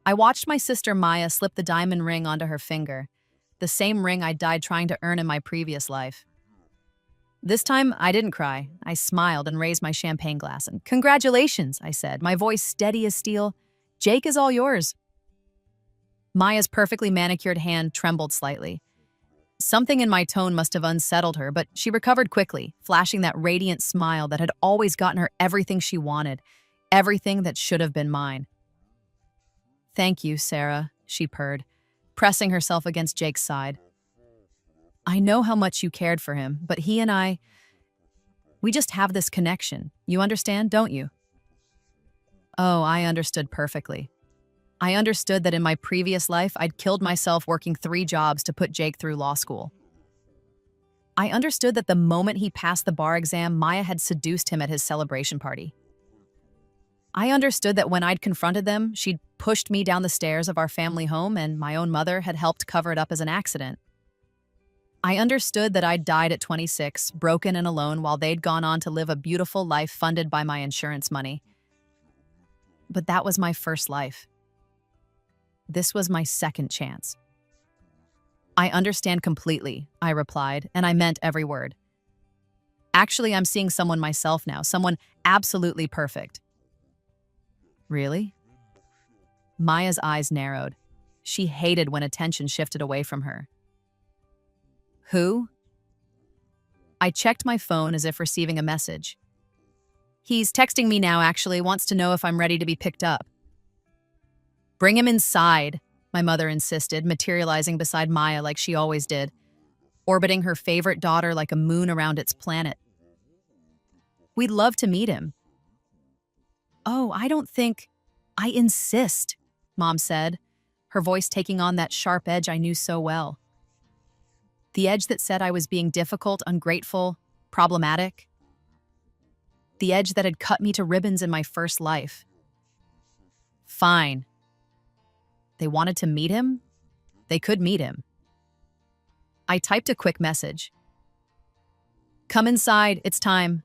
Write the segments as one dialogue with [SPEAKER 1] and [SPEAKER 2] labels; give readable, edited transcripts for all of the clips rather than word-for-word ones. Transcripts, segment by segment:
[SPEAKER 1] I watched my sister Maya slip the diamond ring onto her finger, the same ring I'd died trying to earn in my previous life. This time, I didn't cry. I smiled and raised my champagne glass. And congratulations, I said, my voice steady as steel. Jake is all yours. Maya's perfectly manicured hand trembled slightly. Something in my tone must have unsettled her, but she recovered quickly, flashing that radiant smile that had always gotten her everything she wanted, everything that should have been mine. Thank you, Sarah, she purred, pressing herself against Jake's side. I know how much you cared for him, but he and we just have this connection. You understand, don't you? Oh, I understood perfectly. I understood that in my previous life, I'd killed myself working 3 jobs to put Jake through law school. I understood that the moment he passed the bar exam, Maya had seduced him at his celebration party. I understood that when I'd confronted them, she'd pushed me down the stairs of our family home and my own mother had helped cover it up as an accident. I understood that I'd died at 26, broken and alone, while they'd gone on to live a beautiful life funded by my insurance money. But that was my first life. This was my second chance. I understand completely, I replied, and I meant every word. Actually, I'm seeing someone myself now, someone absolutely perfect. Really? Maya's eyes narrowed. She hated when attention shifted away from her. Who? I checked my phone as if receiving a message. He's texting me now, actually, wants to know if I'm ready to be picked up. Bring him inside, my mother insisted, materializing beside Maya like she always did, orbiting her favorite daughter like a moon around its planet. We'd love to meet him. Oh, I insist, Mom said, her voice taking on that sharp edge I knew so well. The edge that said I was being difficult, ungrateful, problematic. The edge that had cut me to ribbons in my first life. Fine. They wanted to meet him? They could meet him. I typed a quick message. Come inside, it's time.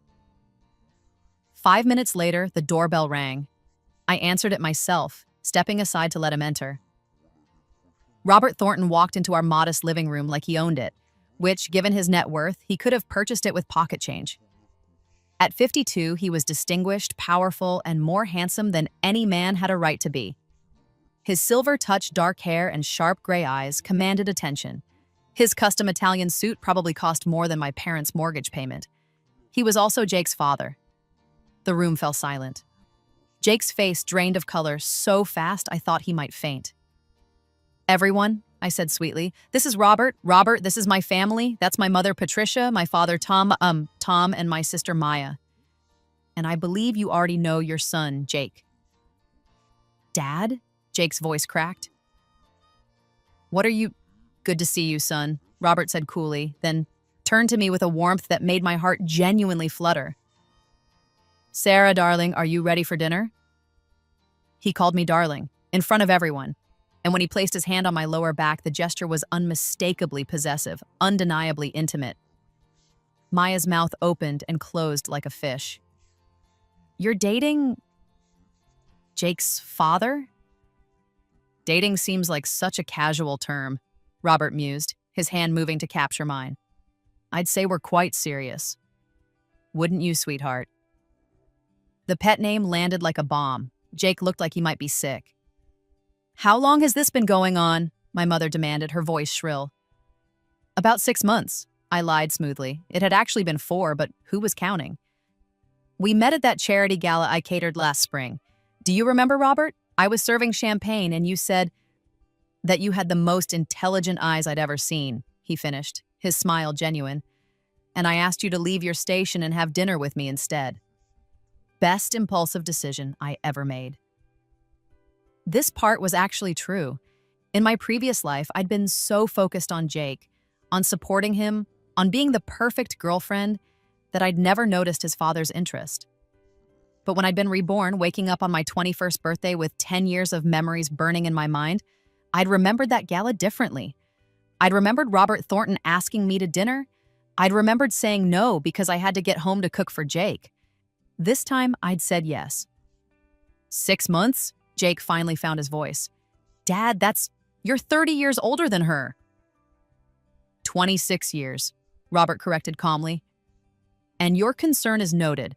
[SPEAKER 1] 5 minutes later, the doorbell rang. I answered it myself, stepping aside to let him enter. Robert Thornton walked into our modest living room like he owned it, which, given his net worth, he could have purchased it with pocket change. At 52, he was distinguished, powerful, and more handsome than any man had a right to be. His silver-touched dark hair and sharp gray eyes commanded attention. His custom Italian suit probably cost more than my parents' mortgage payment. He was also Jake's father. The room fell silent. Jake's face drained of color so fast I thought he might faint. Everyone, I said sweetly, this is Robert. Robert, this is my family. That's my mother, Patricia, my father, Tom, and my sister, Maya. And I believe you already know your son, Jake. Dad? Jake's voice cracked. What are you? Good to see you, son, Robert said coolly, then turned to me with a warmth that made my heart genuinely flutter. Sarah, darling, are you ready for dinner? He called me darling, in front of everyone. And when he placed his hand on my lower back, the gesture was unmistakably possessive, undeniably intimate. Maya's mouth opened and closed like a fish. You're dating Jake's father? Dating seems like such a casual term, Robert mused, his hand moving to capture mine. I'd say we're quite serious. Wouldn't you, sweetheart? The pet name landed like a bomb. Jake looked like he might be sick. How long has this been going on? My mother demanded, her voice shrill. About 6 months, I lied smoothly. It had actually been 4, but who was counting? We met at that charity gala I catered last spring. Do you remember, Robert? I was serving champagne and you said that you had the most intelligent eyes I'd ever seen, he finished, his smile genuine. And I asked you to leave your station and have dinner with me instead. Best impulsive decision I ever made. This part was actually true. In my previous life, I'd been so focused on Jake, on supporting him, on being the perfect girlfriend, that I'd never noticed his father's interest. But when I'd been reborn, waking up on my 21st birthday with 10 years of memories burning in my mind, I'd remembered that gala differently. I'd remembered Robert Thornton asking me to dinner. I'd remembered saying no because I had to get home to cook for Jake. This time, I'd said yes. 6 months? Jake finally found his voice. Dad, you're 30 years older than her. 26 years, Robert corrected calmly. And your concern is noted,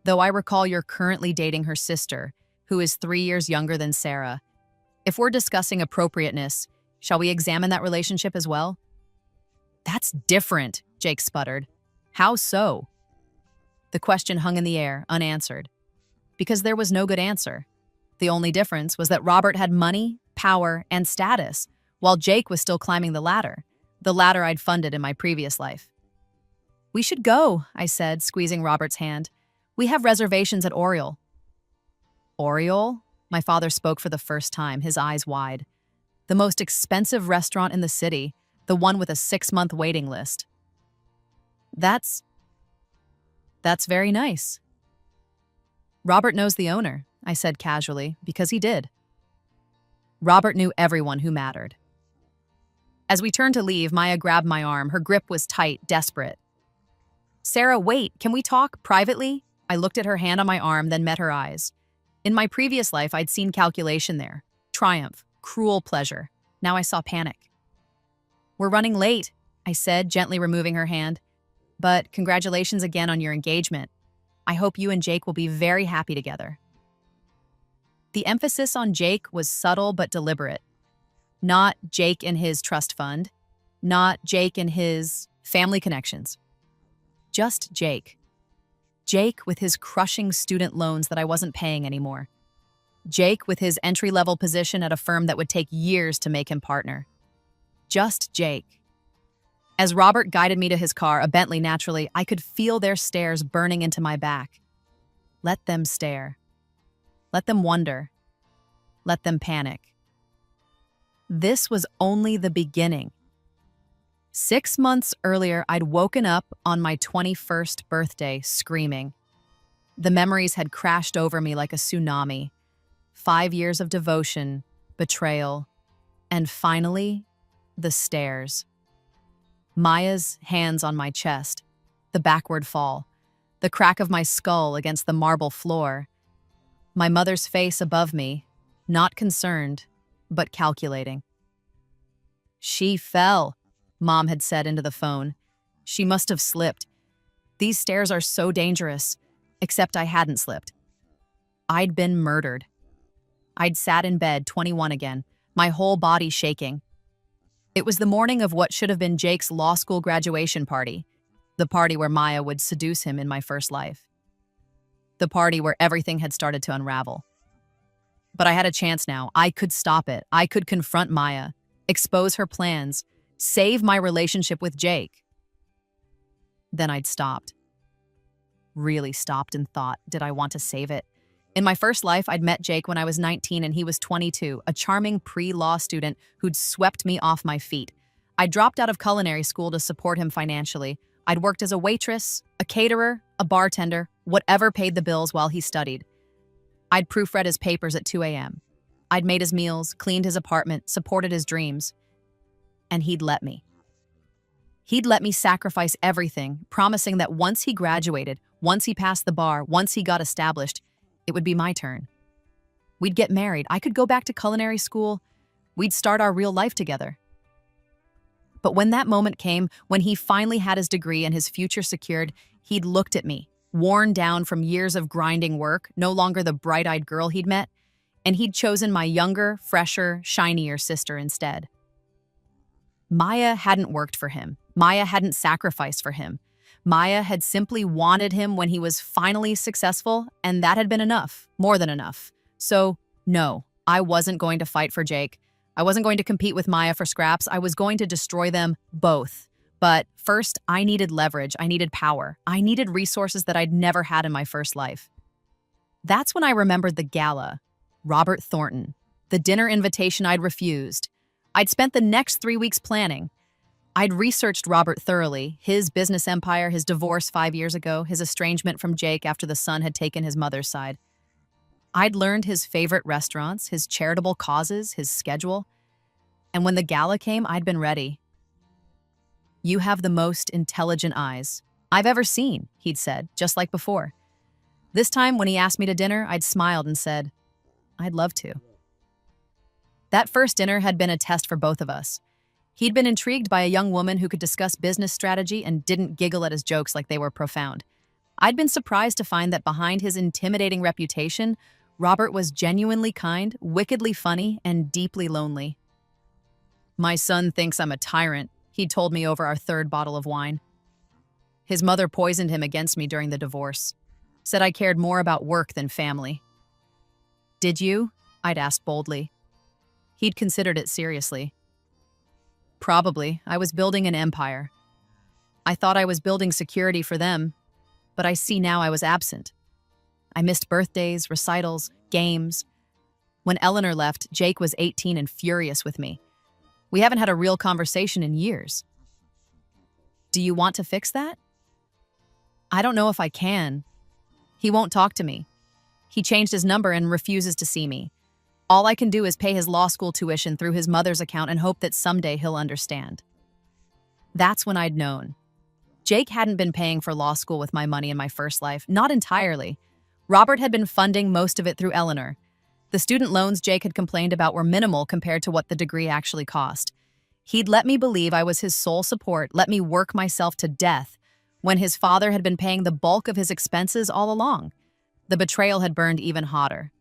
[SPEAKER 1] though I recall you're currently dating her sister, who is 3 years younger than Sarah. If we're discussing appropriateness, shall we examine that relationship as well? That's different, Jake sputtered. How so? The question hung in the air, unanswered. Because there was no good answer. The only difference was that Robert had money, power, and status, while Jake was still climbing the ladder I'd funded in my previous life. We should go, I said, squeezing Robert's hand. We have reservations at Oriole. Oriole? My father spoke for the first time, his eyes wide. The most expensive restaurant in the city, the one with a 6-month waiting list. That's very nice. Robert knows the owner, I said casually, because he did. Robert knew everyone who mattered. As we turned to leave, Maya grabbed my arm. Her grip was tight, desperate. Sarah, wait, can we talk privately? I looked at her hand on my arm, then met her eyes. In my previous life, I'd seen calculation there. Triumph, cruel pleasure. Now I saw panic. We're running late, I said, gently removing her hand. But congratulations again on your engagement. I hope you and Jake will be very happy together. The emphasis on Jake was subtle but deliberate. Not Jake and his trust fund. Not Jake and his family connections. Just Jake. Jake with his crushing student loans that I wasn't paying anymore. Jake with his entry-level position at a firm that would take years to make him partner. Just Jake. As Robert guided me to his car, a Bentley naturally, I could feel their stares burning into my back. Let them stare. Let them wonder. Let them panic. This was only the beginning. 6 months earlier, I'd woken up on my 21st birthday screaming. The memories had crashed over me like a tsunami. 5 years of devotion, betrayal, and finally, the stares. Maya's hands on my chest, the backward fall, the crack of my skull against the marble floor. My mother's face above me, not concerned, but calculating. She fell, Mom had said into the phone. She must have slipped. These stairs are so dangerous, except I hadn't slipped. I'd been murdered. I'd sat in bed, 21 again, my whole body shaking. It was the morning of what should have been Jake's law school graduation party, the party where Maya would seduce him in my first life. The party where everything had started to unravel. But I had a chance now. I could stop it. I could confront Maya, expose her plans, save my relationship with Jake. Then I'd stopped. Really stopped and thought, did I want to save it? In my first life, I'd met Jake when I was 19 and he was 22, a charming pre-law student who'd swept me off my feet. I dropped out of culinary school to support him financially. I'd worked as a waitress, a caterer, a bartender, whatever paid the bills while he studied. I'd proofread his papers at 2 a.m. I'd made his meals, cleaned his apartment, supported his dreams. And he'd let me. He'd let me sacrifice everything, promising that once he graduated, once he passed the bar, once he got established, it would be my turn. We'd get married. I could go back to culinary school. We'd start our real life together. But when that moment came, when he finally had his degree and his future secured, he'd looked at me, worn down from years of grinding work, no longer the bright-eyed girl he'd met, and he'd chosen my younger, fresher, shinier sister instead. Maya hadn't worked for him. Maya hadn't sacrificed for him. Maya had simply wanted him when he was finally successful, and that had been enough, more than enough. So, no, I wasn't going to fight for Jake. I wasn't going to compete with Maya for scraps. I was going to destroy them both. But first, I needed leverage. I needed power. I needed resources that I'd never had in my first life. That's when I remembered the gala, Robert Thornton, the dinner invitation I'd refused. I'd spent the next 3 weeks planning. I'd researched Robert thoroughly, his business empire, his divorce 5 years ago, his estrangement from Jake after the son had taken his mother's side. I'd learned his favorite restaurants, his charitable causes, his schedule. And when the gala came, I'd been ready. You have the most intelligent eyes I've ever seen, he'd said, just like before. This time, when he asked me to dinner, I'd smiled and said, I'd love to. That first dinner had been a test for both of us. He'd been intrigued by a young woman who could discuss business strategy and didn't giggle at his jokes like they were profound. I'd been surprised to find that behind his intimidating reputation, Robert was genuinely kind, wickedly funny, and deeply lonely. "My son thinks I'm a tyrant," he told me over our third bottle of wine. "His mother poisoned him against me during the divorce. Said I cared more about work than family." "Did you?" I'd asked boldly. He'd considered it seriously. "Probably. I was building an empire. I thought I was building security for them, but I see now I was absent. I missed birthdays, recitals, games. When Eleanor left, Jake was 18 and furious with me. We haven't had a real conversation in years." "Do you want to fix that?" "I don't know if I can. He won't talk to me. He changed his number and refuses to see me. All I can do is pay his law school tuition through his mother's account and hope that someday he'll understand." That's when I'd known. Jake hadn't been paying for law school with my money in my first life, not entirely. Robert had been funding most of it through Eleanor. The student loans Jake had complained about were minimal compared to what the degree actually cost. He'd let me believe I was his sole support, let me work myself to death, when his father had been paying the bulk of his expenses all along. The betrayal had burned even hotter.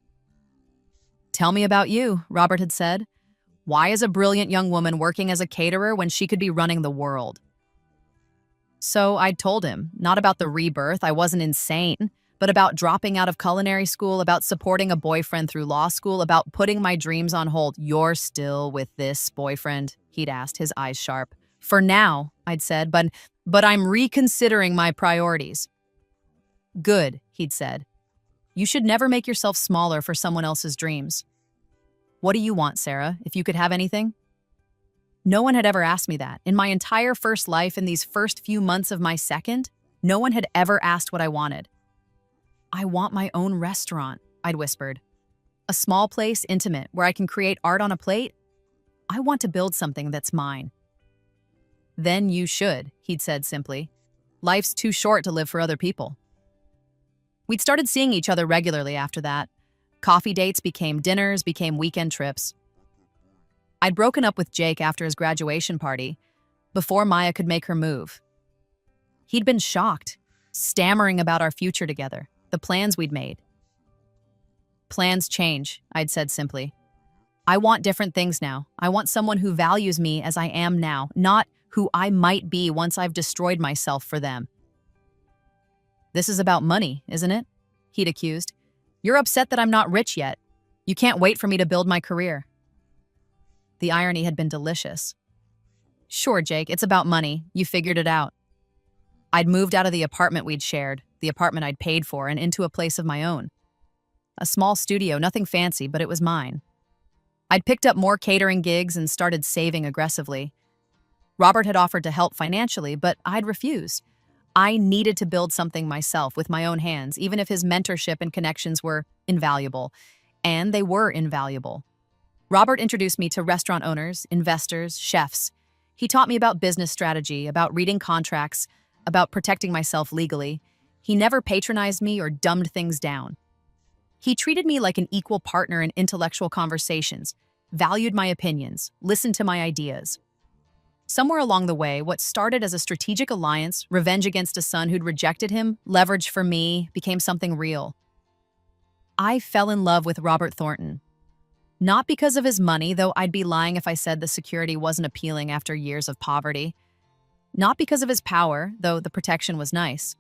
[SPEAKER 1] "Tell me about you," Robert had said. "Why is a brilliant young woman working as a caterer when she could be running the world?" So I'd told him, not about the rebirth, I wasn't insane, but about dropping out of culinary school, about supporting a boyfriend through law school, about putting my dreams on hold. "You're still with this boyfriend?" he'd asked, his eyes sharp. "For now," I'd said, but I'm reconsidering my priorities." "Good," he'd said. "You should never make yourself smaller for someone else's dreams." "What do you want, Sarah, if you could have anything?" No one had ever asked me that. In my entire first life, in these first few months of my second, no one had ever asked what I wanted. "I want my own restaurant," I'd whispered. "A small place, intimate, where I can create art on a plate. I want to build something that's mine." "Then you should," he'd said simply. "Life's too short to live for other people." We'd started seeing each other regularly after that. Coffee dates became dinners, became weekend trips. I'd broken up with Jake after his graduation party, before Maya could make her move. He'd been shocked, stammering about our future together, the plans we'd made. "Plans change," I'd said simply. "I want different things now. I want someone who values me as I am now, not who I might be once I've destroyed myself for them." "This is about money, isn't it?" he'd accused. "You're upset that I'm not rich yet. You can't wait for me to build my career." The irony had been delicious. "Sure, Jake, it's about money. You figured it out." I'd moved out of the apartment we'd shared, the apartment I'd paid for, and into a place of my own. A small studio, nothing fancy, but it was mine. I'd picked up more catering gigs and started saving aggressively. Robert had offered to help financially, but I'd refused. I needed to build something myself with my own hands, even if his mentorship and connections were invaluable. And they were invaluable. Robert introduced me to restaurant owners, investors, chefs. He taught me about business strategy, about reading contracts, about protecting myself legally. He never patronized me or dumbed things down. He treated me like an equal partner in intellectual conversations, valued my opinions, listened to my ideas. Somewhere along the way, what started as a strategic alliance, revenge against a son who'd rejected him, leverage for me, became something real. I fell in love with Robert Thornton. Not because of his money, though I'd be lying if I said the security wasn't appealing after years of poverty. Not because of his power, though the protection was nice.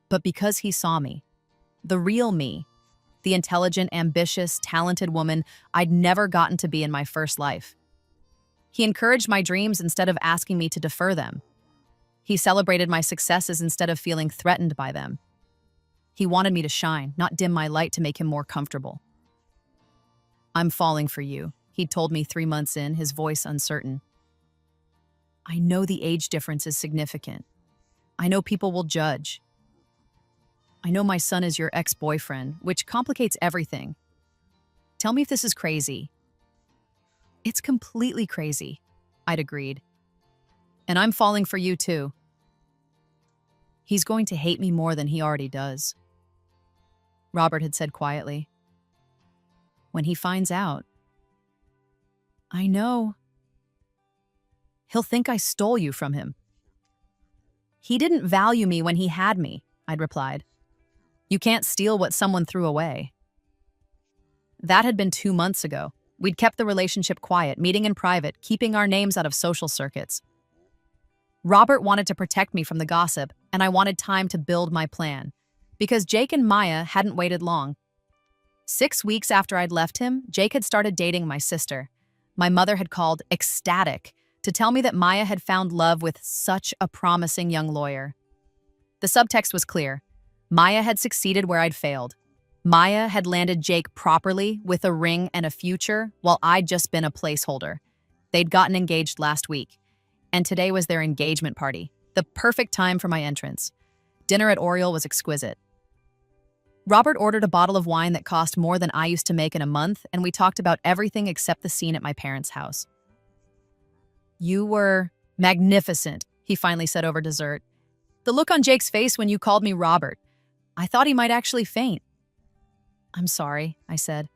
[SPEAKER 1] But because he saw me. The real me. The intelligent, ambitious, talented woman I'd never gotten to be in my first life. He encouraged my dreams instead of asking me to defer them. He celebrated my successes instead of feeling threatened by them. He wanted me to shine, not dim my light to make him more comfortable. "I'm falling for you," he'd told me 3 months in, his voice uncertain. "I know the age difference is significant. I know people will judge. I know my son is your ex-boyfriend, which complicates everything. Tell me if this is crazy." "It's completely crazy," I'd agreed. "And I'm falling for you too." "He's going to hate me more than he already does," Robert had said quietly. "When he finds out, I know. He'll think I stole you from him. He didn't value me when he had me, I'd replied. You can't steal what someone threw away. That had been 2 months ago. We'd kept the relationship quiet, meeting in private, keeping our names out of social circuits. Robert wanted to protect me from the gossip, and I wanted time to build my plan. Because Jake and Maya hadn't waited long. 6 weeks after I'd left him, Jake had started dating my sister. My mother had called ecstatic to tell me that Maya had found love with such a promising young lawyer. The subtext was clear. Maya had succeeded where I'd failed. Maya had landed Jake properly with a ring and a future, while I'd just been a placeholder. They'd gotten engaged last week, and today was their engagement party, the perfect time for my entrance. Dinner at Oriole was exquisite. Robert ordered a bottle of wine that cost more than I used to make in a month, and we talked about everything except the scene at my parents' house. You were magnificent, he finally said over dessert. The look on Jake's face when you called me Robert. I thought he might actually faint. I'm sorry, I said.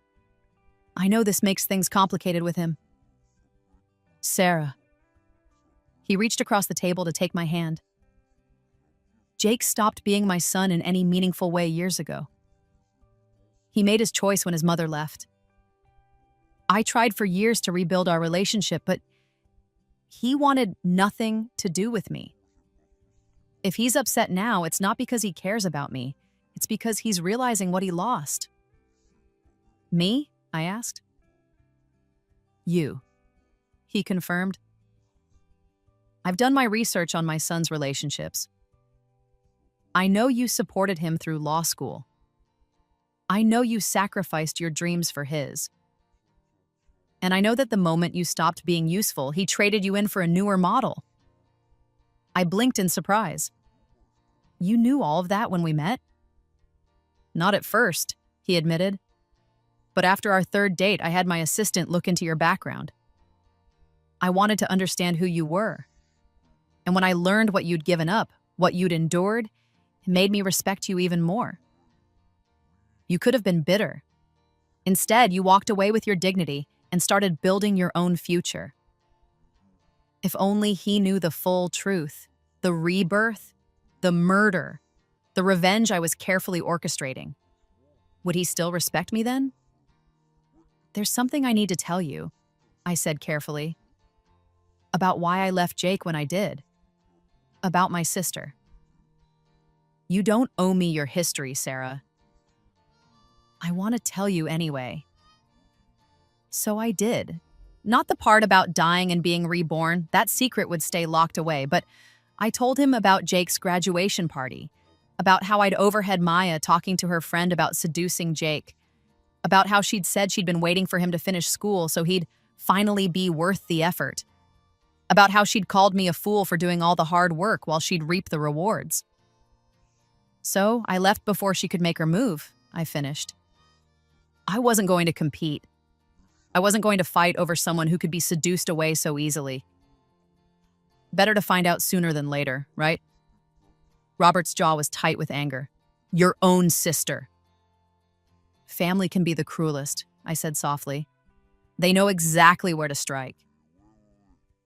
[SPEAKER 1] I know this makes things complicated with him. Sarah. He reached across the table to take my hand. Jake stopped being my son in any meaningful way years ago. He made his choice when his mother left. I tried for years to rebuild our relationship, but he wanted nothing to do with me. If he's upset now, it's not because he cares about me. It's because he's realizing what he lost. Me? I asked. You, he confirmed. I've done my research on my son's relationships. I know you supported him through law school. I know you sacrificed your dreams for his. And I know that the moment you stopped being useful, he traded you in for a newer model. I blinked in surprise. You knew all of that when we met? Not at first, he admitted. But after our third date, I had my assistant look into your background. I wanted to understand who you were. And when I learned what you'd given up, what you'd endured, it made me respect you even more. You could have been bitter. Instead, you walked away with your dignity and started building your own future. If only he knew the full truth, the rebirth, the murder, the revenge I was carefully orchestrating. Would he still respect me then? There's something I need to tell you, I said carefully. About why I left Jake when I did. About my sister. You don't owe me your history, Sarah. I want to tell you anyway. So I did. Not the part about dying and being reborn, that secret would stay locked away, but I told him about Jake's graduation party, about how I'd overheard Maya talking to her friend about seducing Jake, about how she'd said she'd been waiting for him to finish school so he'd finally be worth the effort, about how she'd called me a fool for doing all the hard work while she'd reap the rewards. So I left before she could make her move, I finished. I wasn't going to compete. I wasn't going to fight over someone who could be seduced away so easily. Better to find out sooner than later, right? Robert's jaw was tight with anger. Your own sister. Family can be the cruelest, I said softly. They know exactly where to strike.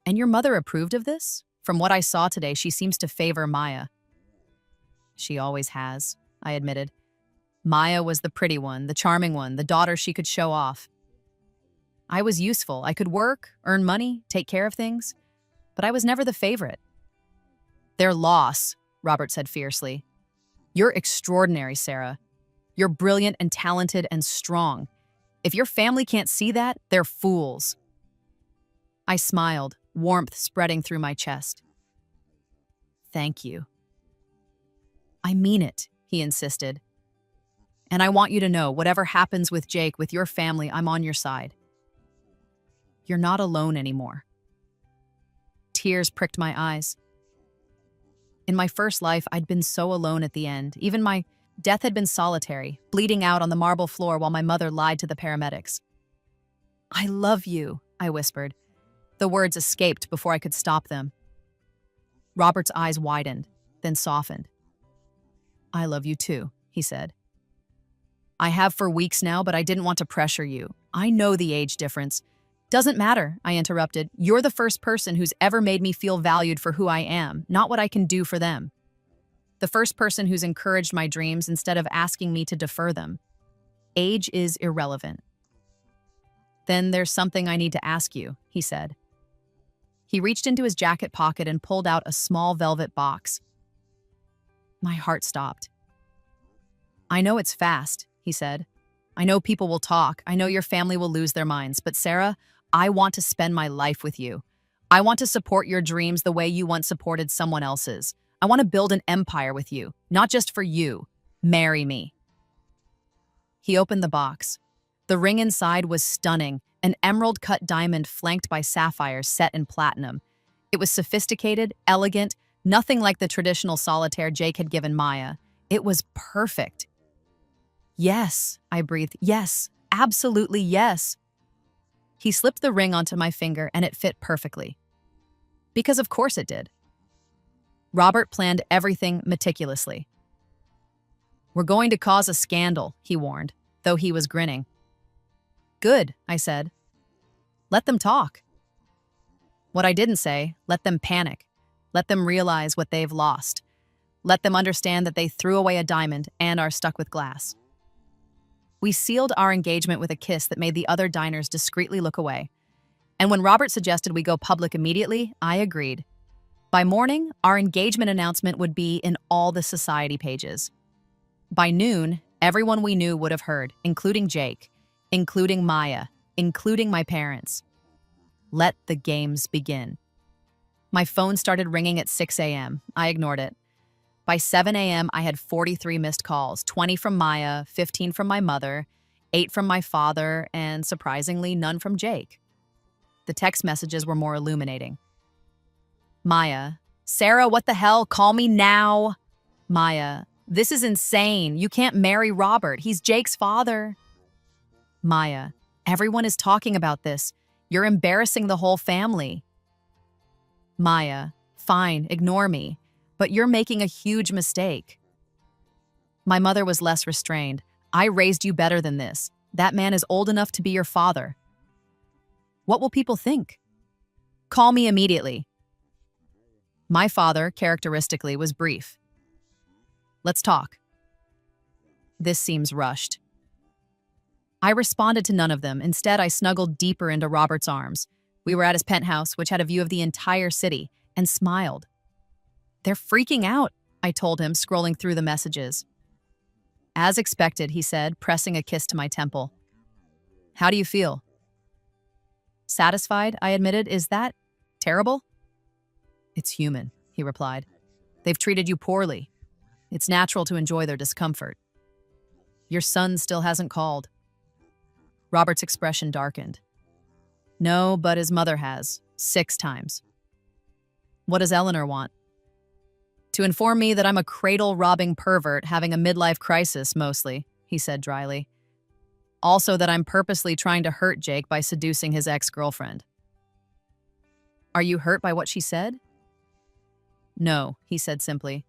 [SPEAKER 1] And your mother approved of this? From what I saw today, she seems to favor Maya. She always has, I admitted. Maya was the pretty one, the charming one, the daughter she could show off. I was useful. I could work, earn money, take care of things, but I was never the favorite. Their loss, Robert said fiercely. You're extraordinary, Sarah. You're brilliant and talented and strong. If your family can't see that, they're fools. I smiled, warmth spreading through my chest. Thank you. I mean it, he insisted. And I want you to know, whatever happens with Jake, with your family, I'm on your side. You're not alone anymore. Tears pricked my eyes. In my first life, I'd been so alone at the end. Even my death had been solitary, bleeding out on the marble floor while my mother lied to the paramedics. I love you, I whispered. The words escaped before I could stop them. Robert's eyes widened, then softened. I love you too, he said. I have for weeks now, but I didn't want to pressure you. I know the age difference. Doesn't matter, I interrupted. You're the first person who's ever made me feel valued for who I am, not what I can do for them. The first person who's encouraged my dreams instead of asking me to defer them. Age is irrelevant. Then there's something I need to ask you, he said. He reached into his jacket pocket and pulled out a small velvet box. My heart stopped. I know it's fast, he said. I know people will talk. I know your family will lose their minds. But Sarah, I want to spend my life with you. I want to support your dreams the way you once supported someone else's. I want to build an empire with you, not just for you. Marry me. He opened the box. The ring inside was stunning, an emerald-cut diamond flanked by sapphires set in platinum. It was sophisticated, elegant, nothing like the traditional solitaire Jake had given Maya. It was perfect. Yes, I breathed. Yes, absolutely yes. He slipped the ring onto my finger and it fit perfectly. Because of course it did. Robert planned everything meticulously. We're going to cause a scandal, he warned, though he was grinning. Good, I said. Let them talk. What I didn't say, let them panic. Let them realize what they've lost. Let them understand that they threw away a diamond and are stuck with glass. We sealed our engagement with a kiss that made the other diners discreetly look away. And when Robert suggested we go public immediately, I agreed. By morning, our engagement announcement would be in all the society pages. By noon, everyone we knew would have heard, including Jake, including Maya, including my parents. Let the games begin. My phone started ringing at 6 a.m. I ignored it. By 7 a.m., I had 43 missed calls, 20 from Maya, 15 from my mother, 8 from my father, and surprisingly, none from Jake. The text messages were more illuminating. Maya, Sarah, what the hell? Call me now. Maya, this is insane. You can't marry Robert. He's Jake's father. Maya, everyone is talking about this. You're embarrassing the whole family. Maya, fine, ignore me. But you're making a huge mistake. My mother was less restrained. I raised you better than this. That man is old enough to be your father. What will people think? Call me immediately. My father, characteristically, was brief. Let's talk. This seems rushed. I responded to none of them. Instead, I snuggled deeper into Robert's arms. We were at his penthouse, which had a view of the entire city, and smiled. They're freaking out, I told him, scrolling through the messages. As expected, he said, pressing a kiss to my temple. How do you feel? Satisfied, I admitted. Is that terrible? It's human, he replied. They've treated you poorly. It's natural to enjoy their discomfort. Your son still hasn't called. Robert's expression darkened. No, but his mother has, 6 times. What does Eleanor want? To inform me that I'm a cradle-robbing pervert having a midlife crisis, mostly, he said dryly. Also that I'm purposely trying to hurt Jake by seducing his ex-girlfriend. Are you hurt by what she said? No, he said simply.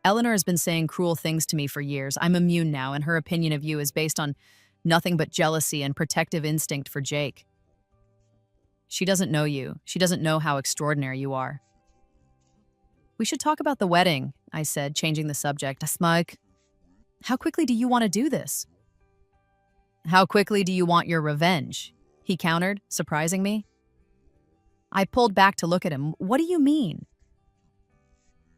[SPEAKER 1] Eleanor has been saying cruel things to me for years. I'm immune now, and her opinion of you is based on nothing but jealousy and protective instinct for Jake. She doesn't know you. She doesn't know how extraordinary you are. We should talk about the wedding, I said, changing the subject. Smug. How quickly do you want to do this? How quickly do you want your revenge? He countered, surprising me. I pulled back to look at him. What do you mean?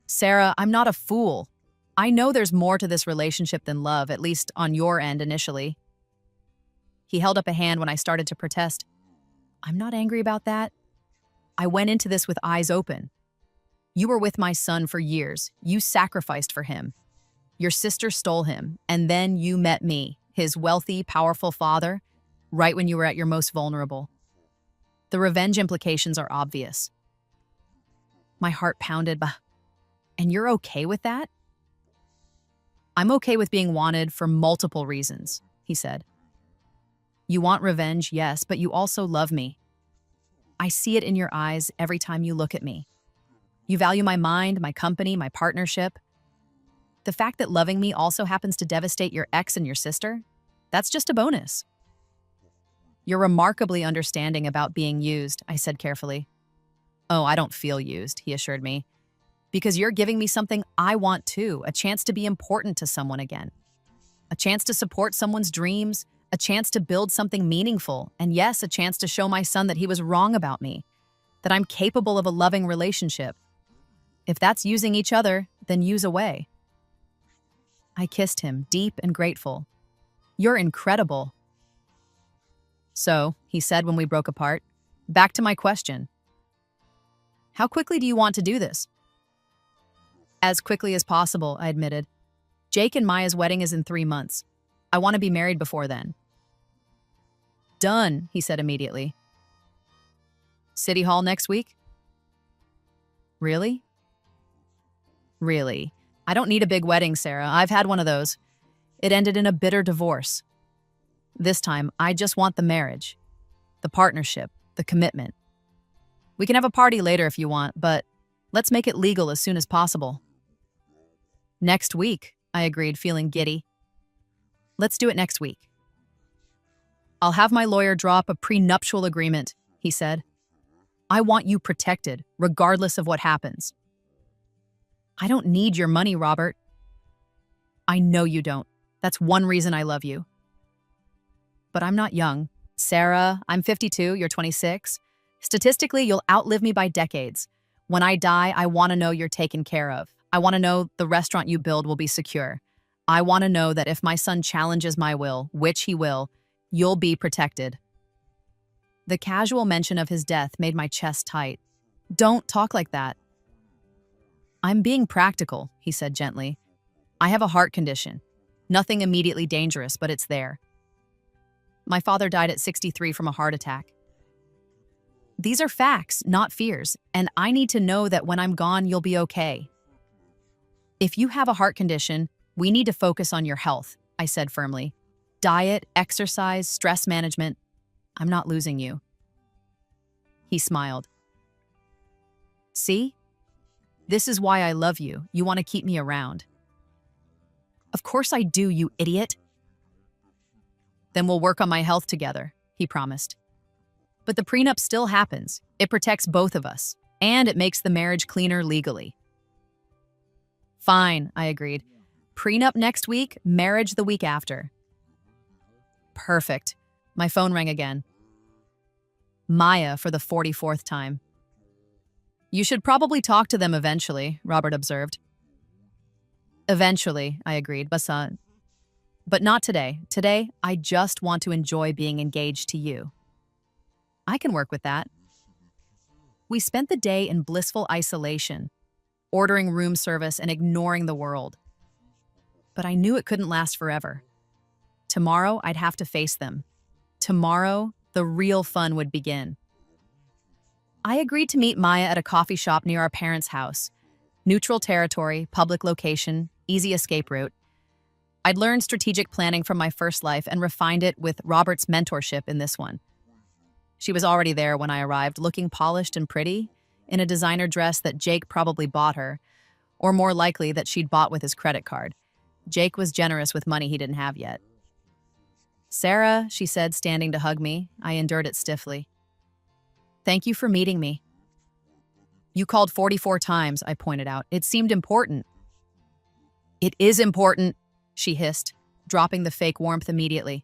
[SPEAKER 1] Sarah, I'm not a fool. I know there's more to this relationship than love, at least on your end initially. He held up a hand when I started to protest. I'm not angry about that. I went into this with eyes open. You were with my son for years. You sacrificed for him. Your sister stole him, and then you met me, his wealthy, powerful father, right when you were at your most vulnerable. The revenge implications are obvious. My heart pounded. And you're okay with that? I'm okay with being wanted for multiple reasons, he said. You want revenge, yes, but you also love me. I see it in your eyes every time you look at me. You value my mind, my company, my partnership. The fact that loving me also happens to devastate your ex and your sister, that's just a bonus. You're remarkably understanding about being used, I said carefully. Oh, I don't feel used, he assured me. Because you're giving me something I want too, a chance to be important to someone again. A chance to support someone's dreams, a chance to build something meaningful, and yes, a chance to show my son that he was wrong about me, that I'm capable of a loving relationship. If that's using each other, then use away. I kissed him, deep and grateful. You're incredible. So, he said when we broke apart, back to my question. How quickly do you want to do this? As quickly as possible, I admitted. Jake and Maya's wedding is in 3 months. I want to be married before then. Done, he said immediately. City Hall next week? Really? Really. I don't need a big wedding, Sarah. I've had one of those. It ended in a bitter divorce. This time, I just want the marriage, the partnership, the commitment. We can have a party later if you want, but let's make it legal as soon as possible. Next week, I agreed, feeling giddy. Let's do it next week. I'll have my lawyer draw up a prenuptial agreement, he said. I want you protected, regardless of what happens. I don't need your money, Robert. I know you don't. That's one reason I love you. But I'm not young. Sarah, I'm 52, you're 26. Statistically, you'll outlive me by decades. When I die, I want to know you're taken care of. I want to know the restaurant you build will be secure. I want to know that if my son challenges my will, which he will, you'll be protected. The casual mention of his death made my chest tight. Don't talk like that. I'm being practical, he said gently. I have a heart condition. Nothing immediately dangerous, but it's there. My father died at 63 from a heart attack. These are facts, not fears, and I need to know that when I'm gone, you'll be okay. If you have a heart condition, we need to focus on your health, I said firmly. Diet, exercise, stress management. I'm not losing you. He smiled. See? This is why I love you. You want to keep me around. Of course I do, you idiot. Then we'll work on my health together, he promised. But the prenup still happens. It protects both of us, and it makes the marriage cleaner legally. Fine, I agreed. Prenup next week, marriage the week after. Perfect. My phone rang again. Maya for the 44th time. You should probably talk to them eventually, Robert observed. Eventually, I agreed, but not today. Today, I just want to enjoy being engaged to you. I can work with that. We spent the day in blissful isolation, ordering room service and ignoring the world. But I knew it couldn't last forever. Tomorrow, I'd have to face them. Tomorrow, the real fun would begin. I agreed to meet Maya at a coffee shop near our parents' house. Neutral territory, public location, easy escape route. I'd learned strategic planning from my first life and refined it with Robert's mentorship in this one. She was already there when I arrived, looking polished and pretty, in a designer dress that Jake probably bought her, or more likely that she'd bought with his credit card. Jake was generous with money he didn't have yet. Sarah, she said, standing to hug me. I endured it stiffly. Thank you for meeting me. You called 44 times, I pointed out. It seemed important. It is important, she hissed, dropping the fake warmth immediately.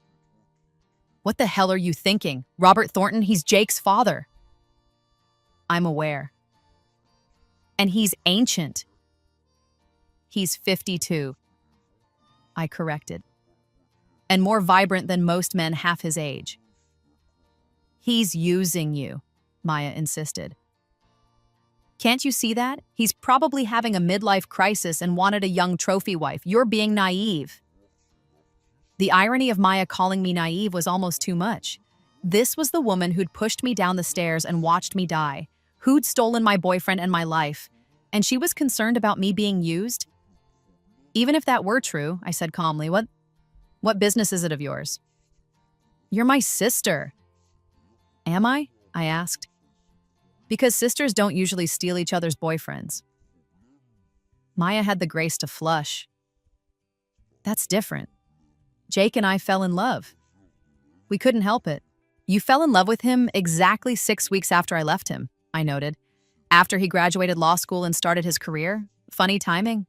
[SPEAKER 1] What the hell are you thinking? Robert Thornton, he's Jake's father. I'm aware. And he's ancient. He's 52. I corrected. And more vibrant than most men half his age. He's using you, Maya insisted. Can't you see that? He's probably having a midlife crisis and wanted a young trophy wife. You're being naive. The irony of Maya calling me naive was almost too much. This was the woman who'd pushed me down the stairs and watched me die, who'd stolen my boyfriend and my life, and she was concerned about me being used? Even if that were true, I said calmly, what business is it of yours? You're my sister. Am I? I asked. Because sisters don't usually steal each other's boyfriends. Maya had the grace to flush. That's different. Jake and I fell in love. We couldn't help it. You fell in love with him exactly 6 weeks after I left him, I noted. After he graduated law school and started his career. Funny timing.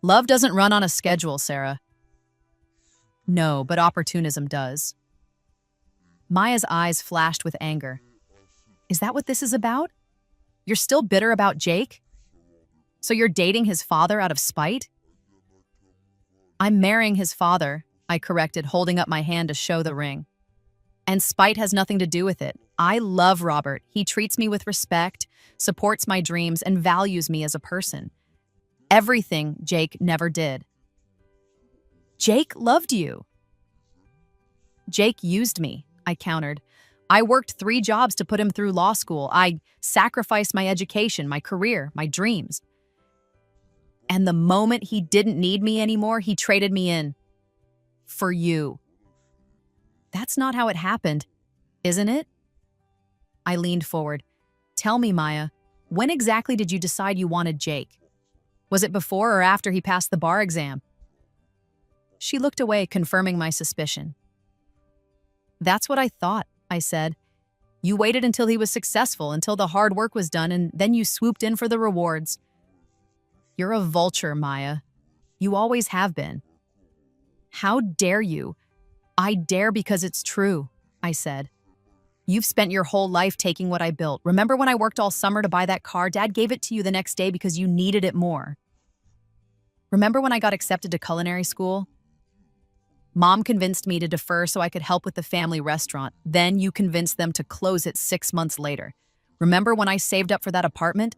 [SPEAKER 1] Love doesn't run on a schedule, Sarah. No, but opportunism does. Maya's eyes flashed with anger. Is that what this is about? You're still bitter about Jake? So you're dating his father out of spite? I'm marrying his father, I corrected, holding up my hand to show the ring. And spite has nothing to do with it. I love Robert. He treats me with respect, supports my dreams, and values me as a person. Everything Jake never did. Jake loved you. Jake used me, I countered. I worked 3 jobs to put him through law school. I sacrificed my education, my career, my dreams. And the moment he didn't need me anymore, he traded me in. For you. That's not how it happened, isn't it? I leaned forward. Tell me, Maya, when exactly did you decide you wanted Jake? Was it before or after he passed the bar exam? She looked away, confirming my suspicion. That's what I thought, I said. You waited until he was successful, until the hard work was done, and then you swooped in for the rewards. You're a vulture, Maya. You always have been. How dare you? I dare because it's true, I said. You've spent your whole life taking what I built. Remember when I worked all summer to buy that car? Dad gave it to you the next day because you needed it more. Remember when I got accepted to culinary school? Mom convinced me to defer so I could help with the family restaurant. Then you convinced them to close it 6 months later. Remember when I saved up for that apartment?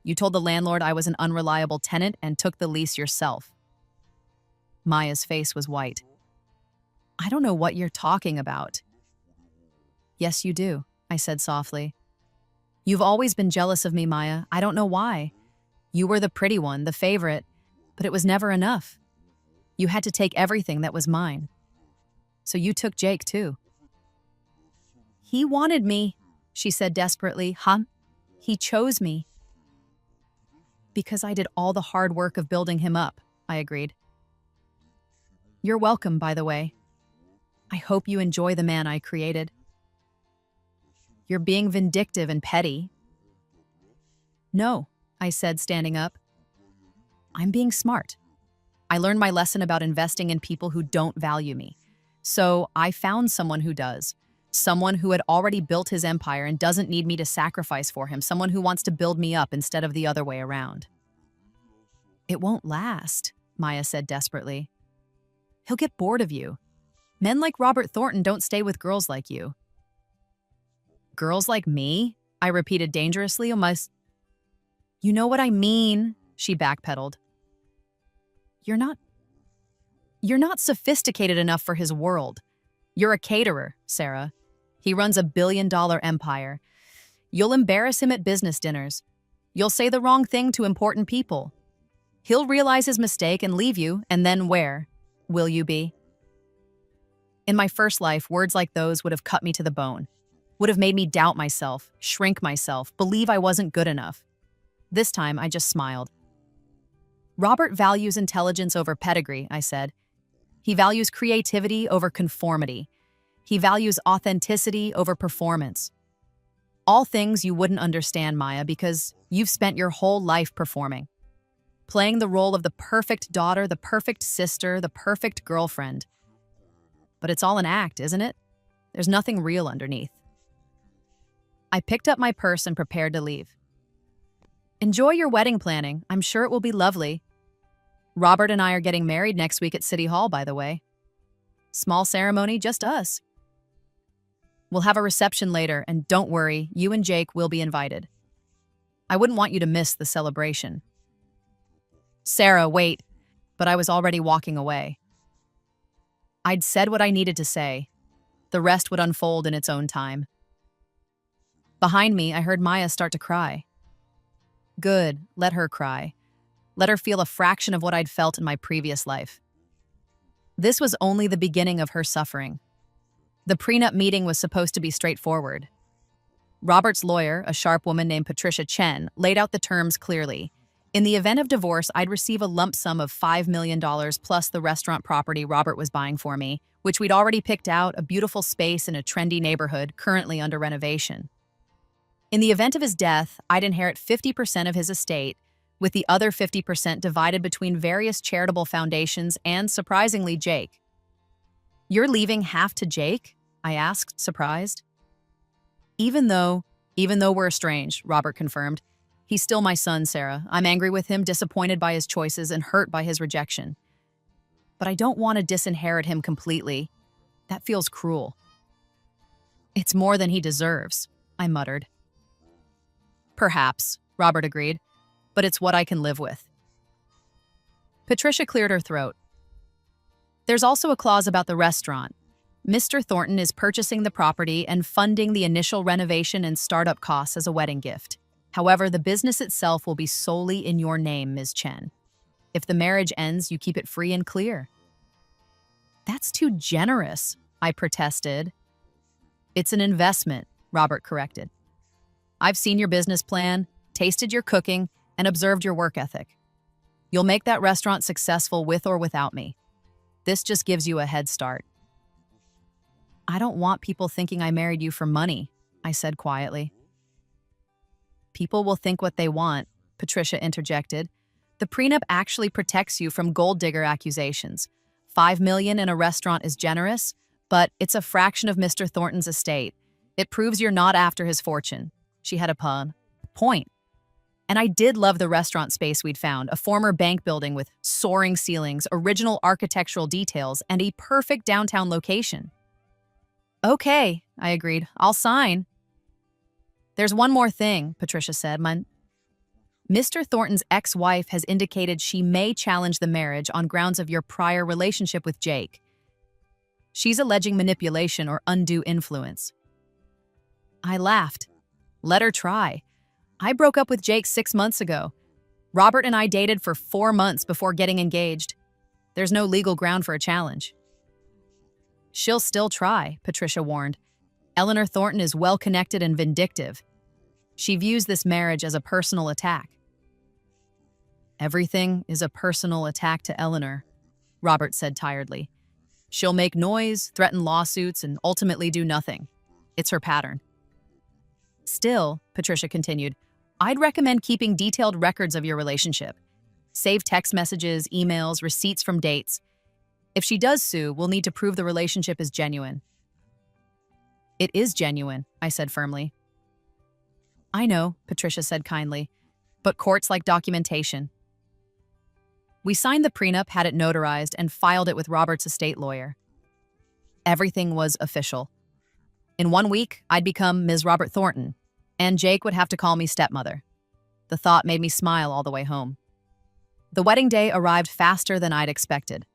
[SPEAKER 1] You told the landlord I was an unreliable tenant and took the lease yourself. Maya's face was white. I don't know what you're talking about. Yes, you do, I said softly. You've always been jealous of me, Maya. I don't know why. You were the pretty one, the favorite, but it was never enough. You had to take everything that was mine. So you took Jake, too. He wanted me, she said desperately. Huh? He chose me. Because I did all the hard work of building him up, I agreed. You're welcome, by the way. I hope you enjoy the man I created. You're being vindictive and petty. No, I said, standing up. I'm being smart. I learned my lesson about investing in people who don't value me. So I found someone who does. Someone who had already built his empire and doesn't need me to sacrifice for him. Someone who wants to build me up instead of the other way around. It won't last, Maya said desperately. He'll get bored of you. Men like Robert Thornton don't stay with girls like you. Girls like me? I repeated dangerously. You know what I mean, she backpedaled. You're not sophisticated enough for his world. You're a caterer, Sarah. He runs a billion-dollar empire. You'll embarrass him at business dinners. You'll say the wrong thing to important people. He'll realize his mistake and leave you, and then where will you be? In my first life, words like those would have cut me to the bone, would have made me doubt myself, shrink myself, believe I wasn't good enough. This time, I just smiled. Robert values intelligence over pedigree, I said. He values creativity over conformity. He values authenticity over performance. All things you wouldn't understand, Maya, because you've spent your whole life performing. Playing the role of the perfect daughter, the perfect sister, the perfect girlfriend. But it's all an act, isn't it? There's nothing real underneath. I picked up my purse and prepared to leave. Enjoy your wedding planning. I'm sure it will be lovely. Robert and I are getting married next week at City Hall, by the way. Small ceremony, just us. We'll have a reception later, and don't worry, you and Jake will be invited. I wouldn't want you to miss the celebration. Sarah, wait, but I was already walking away. I'd said what I needed to say. The rest would unfold in its own time. Behind me, I heard Maya start to cry. Good, let her cry. Let her feel a fraction of what I'd felt in my previous life. This was only the beginning of her suffering. The prenup meeting was supposed to be straightforward. Robert's lawyer, a sharp woman named Patricia Chen, laid out the terms clearly. In the event of divorce, I'd receive a lump sum of $5 million plus the restaurant property Robert was buying for me, which we'd already picked out, a beautiful space in a trendy neighborhood currently under renovation. In the event of his death, I'd inherit 50% of his estate, with the other 50% divided between various charitable foundations and, surprisingly, Jake. "You're leaving half to Jake?" I asked, surprised. Even though we're estranged," Robert confirmed. "He's still my son, Sarah. I'm angry with him, disappointed by his choices, and hurt by his rejection. But I don't want to disinherit him completely. That feels cruel." "It's more than he deserves," I muttered. "Perhaps," Robert agreed, "but it's what I can live with." Patricia cleared her throat. "There's also a clause about the restaurant. Mr. Thornton is purchasing the property and funding the initial renovation and startup costs as a wedding gift. However, the business itself will be solely in your name, Ms. Chen. If the marriage ends, you keep it free and clear." "That's too generous," I protested. "It's an investment," Robert corrected. "I've seen your business plan, tasted your cooking, and observed your work ethic. You'll make that restaurant successful with or without me. This just gives you a head start." "I don't want people thinking I married you for money," I said quietly. "People will think what they want," Patricia interjected. "The prenup actually protects you from gold digger accusations. $5 million in a restaurant is generous, but it's a fraction of Mr. Thornton's estate. It proves you're not after his fortune." She had a point. And I did love the restaurant space we'd found, a former bank building with soaring ceilings, original architectural details, and a perfect downtown location. "Okay," I agreed. "I'll sign." "There's one more thing," Patricia said. "Mr. Thornton's ex-wife has indicated she may challenge the marriage on grounds of your prior relationship with Jake. She's alleging manipulation or undue influence." I laughed. "Let her try. I broke up with Jake 6 months ago. Robert and I dated for 4 months before getting engaged. There's no legal ground for a challenge." "She'll still try," Patricia warned. "Eleanor Thornton is well-connected and vindictive. She views this marriage as a personal attack." "Everything is a personal attack to Eleanor," Robert said tiredly. "She'll make noise, threaten lawsuits, and ultimately do nothing. It's her pattern." "Still," Patricia continued, "I'd recommend keeping detailed records of your relationship. Save text messages, emails, receipts from dates. If she does sue, we'll need to prove the relationship is genuine." "It is genuine," I said firmly. "I know," Patricia said kindly, "but courts like documentation." We signed the prenup, had it notarized, and filed it with Robert's estate lawyer. Everything was official. In 1 week, I'd become Ms. Robert Thornton, and Jake would have to call me stepmother. The thought made me smile all the way home. The wedding day arrived faster than I'd expected.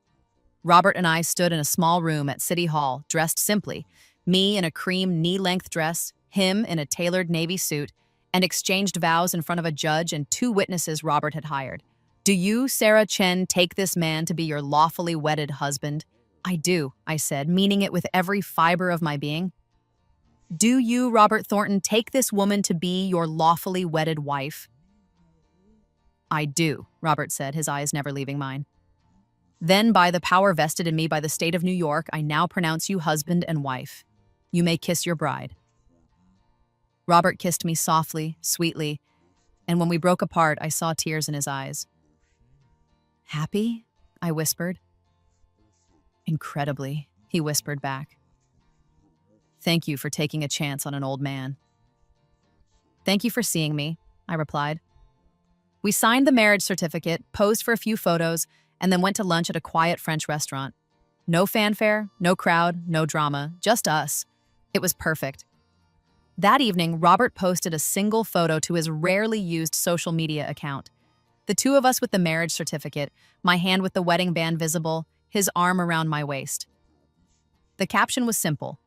[SPEAKER 1] Robert and I stood in a small room at City Hall, dressed simply, me in a cream knee-length dress, him in a tailored navy suit, and exchanged vows in front of a judge and 2 witnesses Robert had hired. "Do you, Sarah Chen, take this man to be your lawfully wedded husband?" "I do," I said, meaning it with every fiber of my being. "Do you, Robert Thornton, take this woman to be your lawfully wedded wife?" "I do," Robert said, his eyes never leaving mine. "Then, by the power vested in me by the state of New York, I now pronounce you husband and wife. You may kiss your bride." Robert kissed me softly, sweetly, and when we broke apart, I saw tears in his eyes. "Happy?" I whispered. "Incredibly," he whispered back. "Thank you for taking a chance on an old man." "Thank you for seeing me," I replied. We signed the marriage certificate, posed for a few photos, and then went to lunch at a quiet French restaurant. No fanfare, no crowd, no drama, just us. It was perfect. That evening, Robert posted a single photo to his rarely used social media account. The 2 of us with the marriage certificate, my hand with the wedding band visible, his arm around my waist. The caption was simple: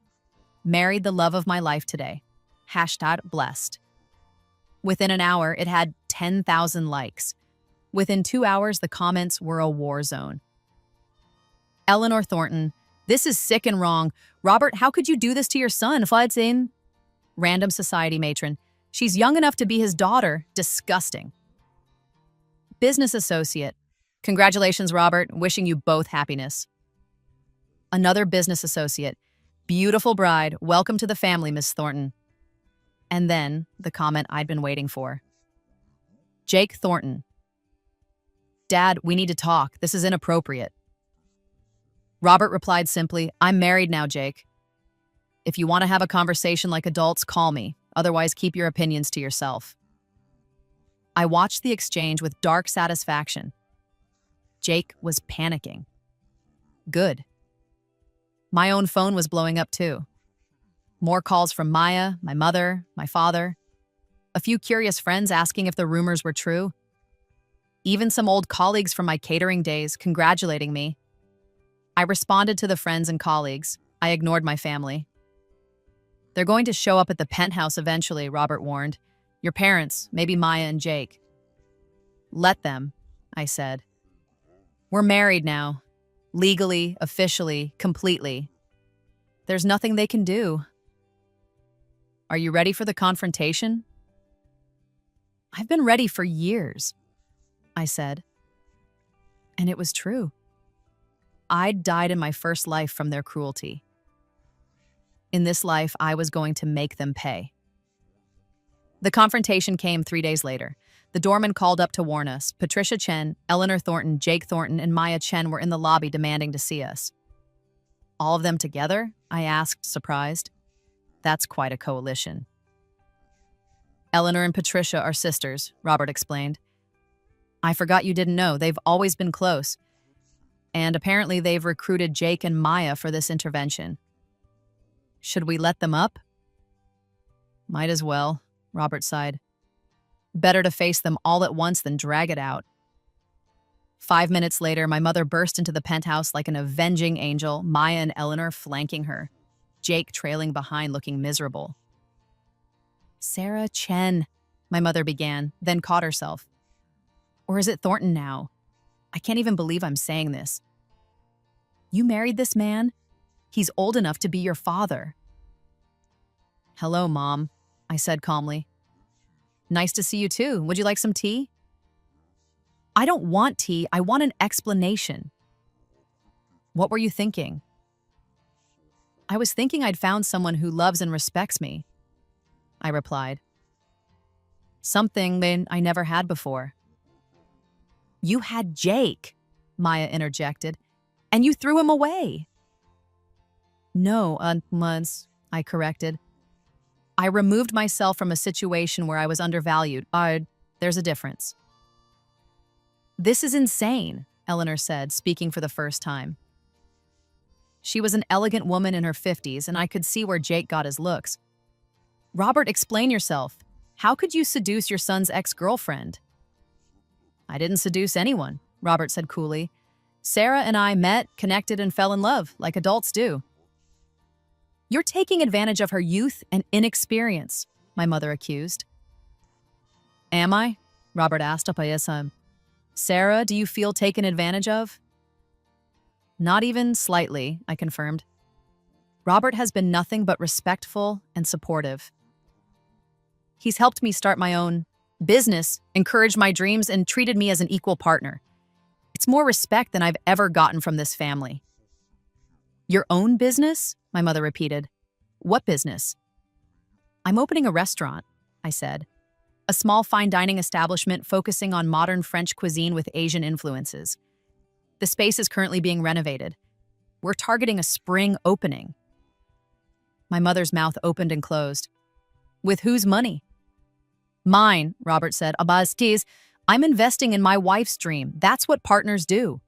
[SPEAKER 1] "Married the love of my life today. #blessed." Within an hour, it had 10,000 likes. Within 2 hours, the comments were a war zone. "Eleanor Thornton, this is sick and wrong. Robert, how could you do this to your son? Fladsin?" Random society matron, "She's young enough to be his daughter. Disgusting." Business associate. Congratulations, Robert. Wishing you both happiness. Another business associate. Beautiful bride. Welcome to the family, Miss Thornton. And then the comment I'd been waiting for. Jake Thornton. Dad, we need to talk. This is inappropriate. Robert replied simply, I'm married now, Jake. If you want to have a conversation like adults, call me. Otherwise, keep your opinions to yourself. I watched the exchange with dark satisfaction. Jake was panicking. Good. My own phone was blowing up too. More calls from Maya, my mother, my father. A few curious friends asking if the rumors were true. Even some old colleagues from my catering days congratulating me. I responded to the friends and colleagues. I ignored my family. They're going to show up at the penthouse eventually, Robert warned. Your parents, maybe Maya and Jake. Let them, I said. We're married now. Legally, officially, completely. There's nothing they can do. Are you ready for the confrontation? I've been ready for years, I said. And it was true. I'd died in my first life from their cruelty. In this life, I was going to make them pay. The confrontation came 3 days later. The doorman called up to warn us. Patricia Chen, Eleanor Thornton, Jake Thornton, and Maya Chen were in the lobby demanding to see us. All of them together? I asked, surprised. That's quite a coalition. Eleanor and Patricia are sisters, Robert explained. I forgot you didn't know. They've always been close. And apparently they've recruited Jake and Maya for this intervention. Should we let them up? Might as well, Robert sighed. Better to face them all at once than drag it out. 5 minutes later, my mother burst into the penthouse like an avenging angel, Maya and Eleanor flanking her, Jake trailing behind looking miserable. Sarah Chen, my mother began, then caught herself. Or is it Thornton now? I can't even believe I'm saying this. You married this man? He's old enough to be your father. Hello, Mom, I said calmly. Nice to see you too. Would you like some tea? I don't want tea. I want an explanation. What were you thinking? I was thinking I'd found someone who loves and respects me, I replied. Something that I never had before. You had Jake, Maya interjected, and you threw him away. No, months, I corrected. I removed myself from a situation where I was undervalued. There's a difference. This is insane, Eleanor said, speaking for the first time. She was an elegant woman in her 50s, and I could see where Jake got his looks. Robert, explain yourself. How could you seduce your son's ex-girlfriend? I didn't seduce anyone, Robert said coolly. Sarah and I met, connected, and fell in love, like adults do. You're taking advantage of her youth and inexperience, my mother accused. Am I? Robert asked. Sarah, do you feel taken advantage of? Not even slightly, I confirmed. Robert has been nothing but respectful and supportive. He's helped me start my own business, encouraged my dreams, and treated me as an equal partner. It's more respect than I've ever gotten from this family. Your own business? My mother repeated. What business? I'm opening a restaurant, I said. A small fine dining establishment focusing on modern French cuisine with Asian influences. The space is currently being renovated. We're targeting a spring opening. My mother's mouth opened and closed. With whose money? Mine, Robert said. Tease, I'm investing in my wife's dream. That's what partners do.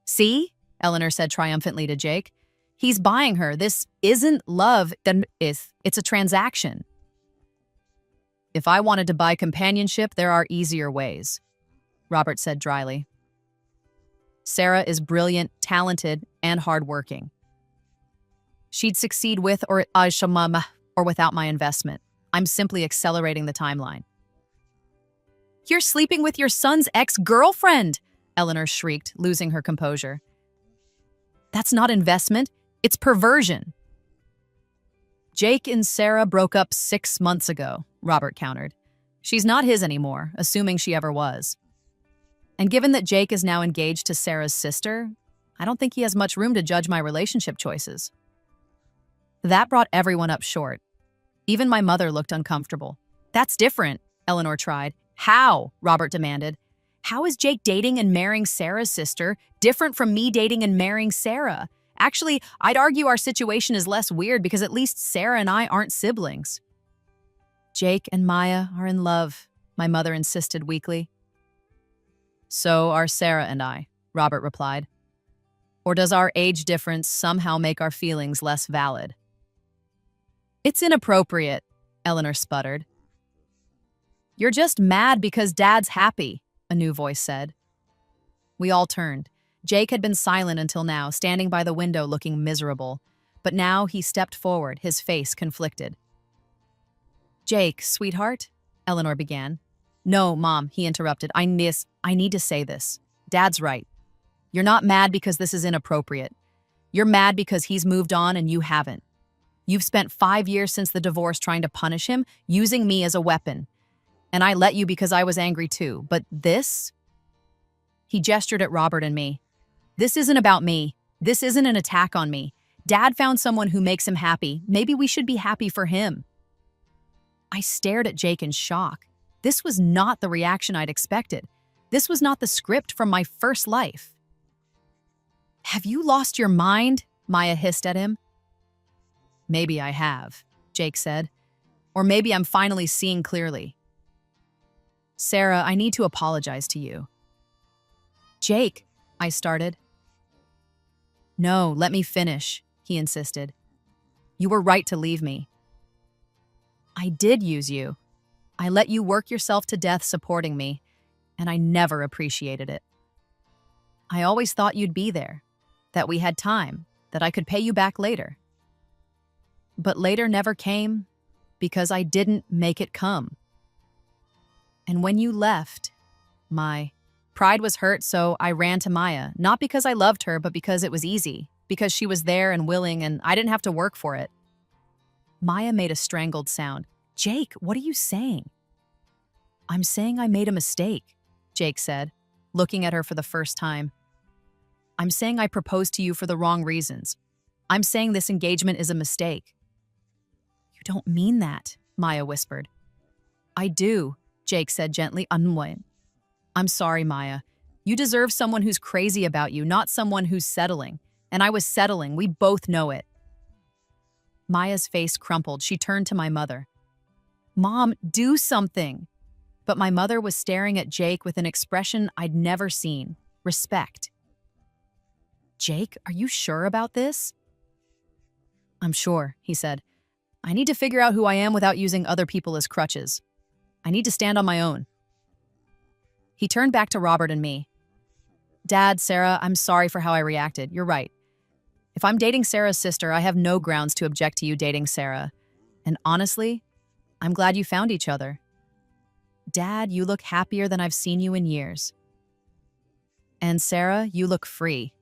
[SPEAKER 1] See? Eleanor said triumphantly to Jake. He's buying her. This isn't love, it's a transaction. If I wanted to buy companionship, there are easier ways, Robert said dryly. Sarah is brilliant, talented, and hardworking. She'd succeed with or without my investment. I'm simply accelerating the timeline. You're sleeping with your son's ex-girlfriend, Eleanor shrieked, losing her composure. That's not investment, it's perversion. Jake and Sarah broke up 6 months ago, Robert countered. She's not his anymore, assuming she ever was. And given that Jake is now engaged to Sarah's sister, I don't think he has much room to judge my relationship choices. That brought everyone up short. Even my mother looked uncomfortable. That's different, Eleanor tried. How? Robert demanded. How is Jake dating and marrying Sarah's sister different from me dating and marrying Sarah? Actually, I'd argue our situation is less weird because at least Sarah and I aren't siblings. Jake and Maya are in love, my mother insisted weakly. So are Sarah and I, Robert replied. Or does our age difference somehow make our feelings less valid? It's inappropriate, Eleanor sputtered. You're just mad because Dad's happy, a new voice said. We all turned. Jake had been silent until now, standing by the window looking miserable. But now he stepped forward, his face conflicted. Jake, sweetheart, Eleanor began. No, Mom, he interrupted. I need to say this. Dad's right. You're not mad because this is inappropriate. You're mad because he's moved on and you haven't. You've spent 5 years since the divorce trying to punish him, using me as a weapon. And I let you because I was angry too. But this? He gestured at Robert and me. This isn't about me. This isn't an attack on me. Dad found someone who makes him happy. Maybe we should be happy for him. I stared at Jake in shock. This was not the reaction I'd expected. This was not the script from my first life. Have you lost your mind? Maya hissed at him. Maybe I have, Jake said. Or maybe I'm finally seeing clearly. Sarah, I need to apologize to you. Jake, I started. No, let me finish, he insisted. You were right to leave me. I did use you. I let you work yourself to death supporting me, and I never appreciated it. I always thought you'd be there, that we had time, that I could pay you back later. But later never came because I didn't make it come. And when you left, my pride was hurt, so I ran to Maya, not because I loved her, but because it was easy, because she was there and willing, and I didn't have to work for it. Maya made a strangled sound. Jake, what are you saying? I'm saying I made a mistake, Jake said, looking at her for the first time. I'm saying I proposed to you for the wrong reasons. I'm saying this engagement is a mistake. You don't mean that, Maya whispered. I do, Jake said gently. I'm sorry, Maya. You deserve someone who's crazy about you, not someone who's settling. And I was settling. We both know it. Maya's face crumpled. She turned to my mother. Mom, do something. But my mother was staring at Jake with an expression I'd never seen. Respect. Jake, are you sure about this? I'm sure, he said. I need to figure out who I am without using other people as crutches. I need to stand on my own. He turned back to Robert and me. Dad, Sarah, I'm sorry for how I reacted. You're right. If I'm dating Sarah's sister, I have no grounds to object to you dating Sarah. And honestly, I'm glad you found each other. Dad, you look happier than I've seen you in years. And Sarah, you look free.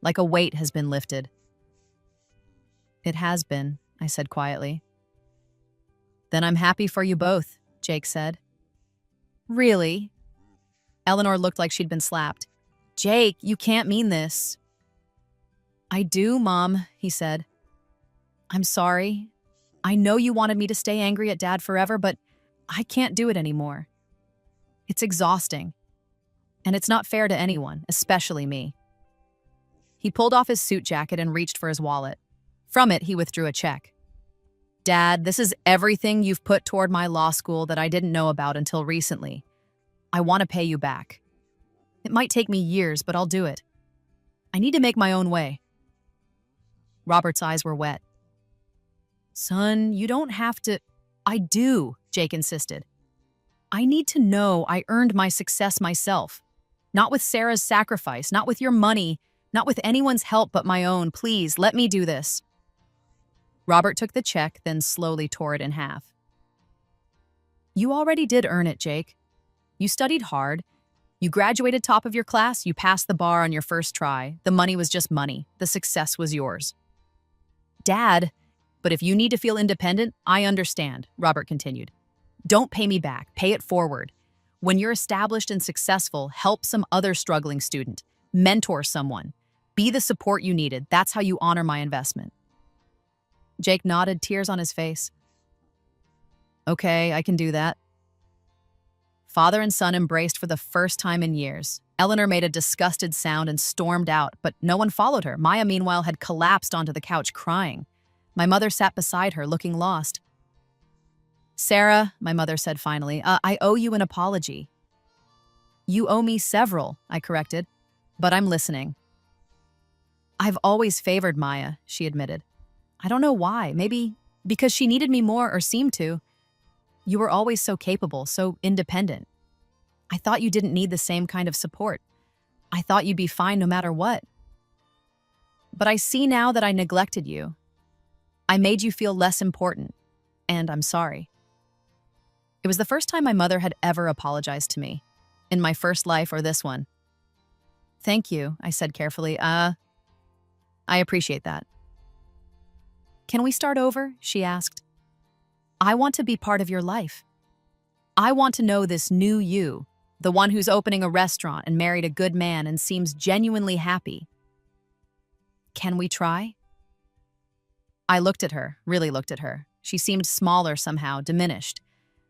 [SPEAKER 1] Like a weight has been lifted. It has been, I said quietly. Then I'm happy for you both, Jake said. Really? Eleanor looked like she'd been slapped. Jake, you can't mean this. I do, Mom, he said. I'm sorry. I know you wanted me to stay angry at Dad forever, but I can't do it anymore. It's exhausting. And it's not fair to anyone, especially me. He pulled off his suit jacket and reached for his wallet. From it, he withdrew a check. Dad, this is everything you've put toward my law school that I didn't know about until recently. I want to pay you back. It might take me years, but I'll do it. I need to make my own way. Robert's eyes were wet. Son, you don't have to. I do, Jake insisted. I need to know I earned my success myself. Not with Sarah's sacrifice, not with your money, not with anyone's help but my own. Please, let me do this. Robert took the check, then slowly tore it in half. You already did earn it, Jake. You studied hard. You graduated top of your class. You passed the bar on your first try. The money was just money. The success was yours. Dad, but if you need to feel independent, I understand, Robert continued. Don't pay me back. Pay it forward. When you're established and successful, help some other struggling student. Mentor someone. Be the support you needed. That's how you honor my investment. Jake nodded, tears on his face. Okay, I can do that. Father and son embraced for the first time in years. Eleanor made a disgusted sound and stormed out, but no one followed her. Maya, meanwhile, had collapsed onto the couch, crying. My mother sat beside her, looking lost. Sarah, my mother said finally, I owe you an apology. You owe me several, I corrected, but I'm listening. I've always favored Maya, she admitted. I don't know why, maybe because she needed me more or seemed to. You were always so capable, so independent. I thought you didn't need the same kind of support. I thought you'd be fine no matter what. But I see now that I neglected you. I made you feel less important, and I'm sorry. It was the first time my mother had ever apologized to me, in my first life or this one. Thank you, I said carefully. I appreciate that. Can we start over? She asked. I want to be part of your life. I want to know this new you, the one who's opening a restaurant and married a good man and seems genuinely happy. Can we try? I looked at her, really looked at her. She seemed smaller somehow, diminished.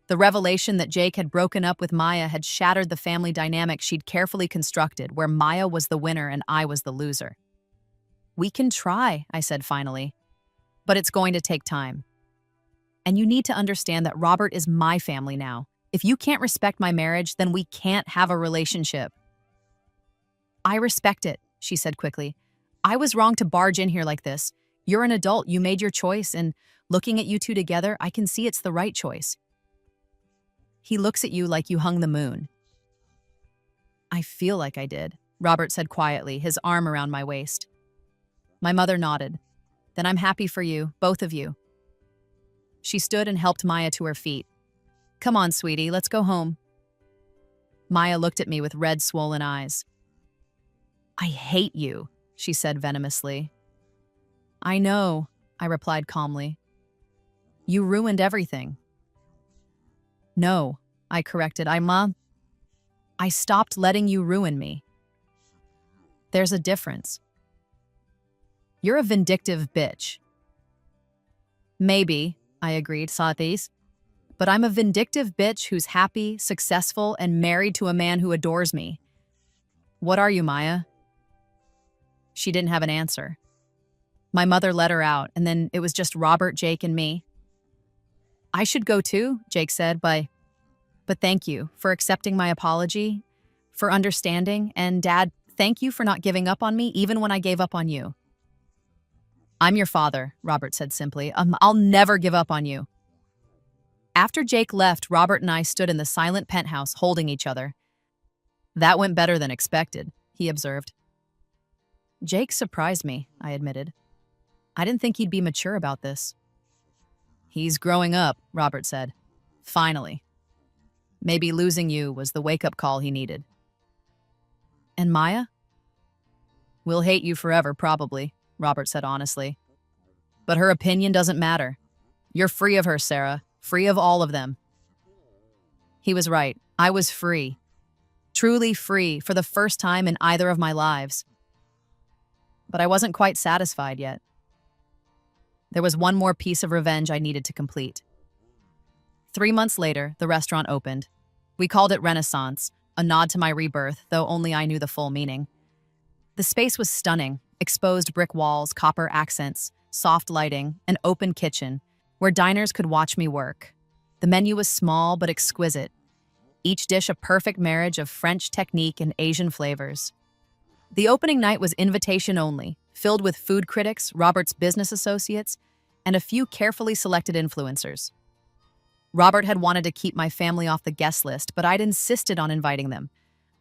[SPEAKER 1] The revelation that Jake had broken up with Maya had shattered the family dynamic she'd carefully constructed, where Maya was the winner and I was the loser. We can try, I said finally, but it's going to take time. And you need to understand that Robert is my family now. If you can't respect my marriage, then we can't have a relationship. I respect it, she said quickly. I was wrong to barge in here like this. You're an adult, you made your choice, and looking at you two together, I can see it's the right choice. He looks at you like you hung the moon. I feel like I did, Robert said quietly, his arm around my waist. My mother nodded. Then I'm happy for you, both of you. She stood and helped Maya to her feet. Come on, sweetie, let's go home. Maya looked at me with red, swollen eyes. I hate you, she said venomously. I know, I replied calmly. You ruined everything. No, I corrected. I stopped letting you ruin me. There's a difference. You're a vindictive bitch. Maybe, I agreed, Satis. But I'm a vindictive bitch who's happy, successful, and married to a man who adores me. What are you, Maya? She didn't have an answer. My mother let her out, and then it was just Robert, Jake, and me. I should go too, Jake said, but thank you for accepting my apology, for understanding, and Dad, thank you for not giving up on me even when I gave up on you. I'm your father, Robert said simply. I'll never give up on you. After Jake left, Robert and I stood in the silent penthouse holding each other. That went better than expected, he observed. Jake surprised me, I admitted. I didn't think he'd be mature about this. He's growing up, Robert said. Finally. Maybe losing you was the wake-up call he needed. And Maya? We'll hate you forever, probably, Robert said honestly. But her opinion doesn't matter. You're free of her, Sarah. Free of all of them. He was right. I was free. Truly free for the first time in either of my lives. But I wasn't quite satisfied yet. There was one more piece of revenge I needed to complete. 3 months later, the restaurant opened. We called it Renaissance, a nod to my rebirth, though only I knew the full meaning. The space was stunning, exposed brick walls, copper accents, soft lighting, an open kitchen, where diners could watch me work. The menu was small but exquisite, each dish a perfect marriage of French technique and Asian flavors. The opening night was invitation only, filled with food critics, Robert's business associates, and a few carefully selected influencers. Robert had wanted to keep my family off the guest list, but I'd insisted on inviting them.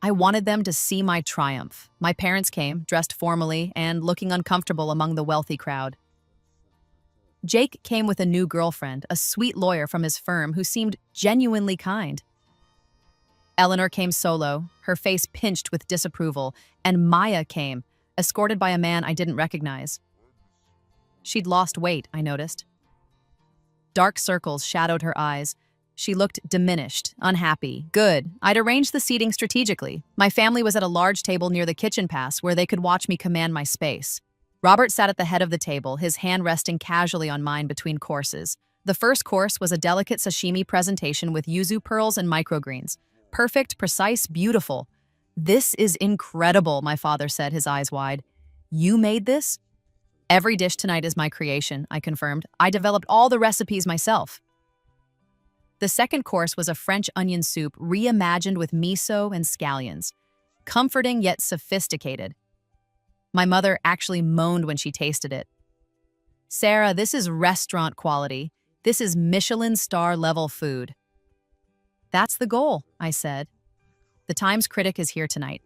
[SPEAKER 1] I wanted them to see my triumph. My parents came, dressed formally and looking uncomfortable among the wealthy crowd. Jake came with a new girlfriend, a sweet lawyer from his firm who seemed genuinely kind. Eleanor came solo, her face pinched with disapproval, and Maya came, escorted by a man I didn't recognize. She'd lost weight, I noticed. Dark circles shadowed her eyes, She looked diminished, unhappy. Good. I'd arranged the seating strategically. My family was at a large table near the kitchen pass where they could watch me command my space. Robert sat at the head of the table, his hand resting casually on mine between courses. The first course was a delicate sashimi presentation with yuzu pearls and microgreens. Perfect, precise, beautiful. "This is incredible," my father said, his eyes wide. "You made this?" "Every dish tonight is my creation," I confirmed. "I developed all the recipes myself." The second course was a French onion soup reimagined with miso and scallions. Comforting yet sophisticated. My mother actually moaned when she tasted it. "Sarah, this is restaurant quality. This is Michelin star level food." "That's the goal," I said. "The Times critic is here tonight.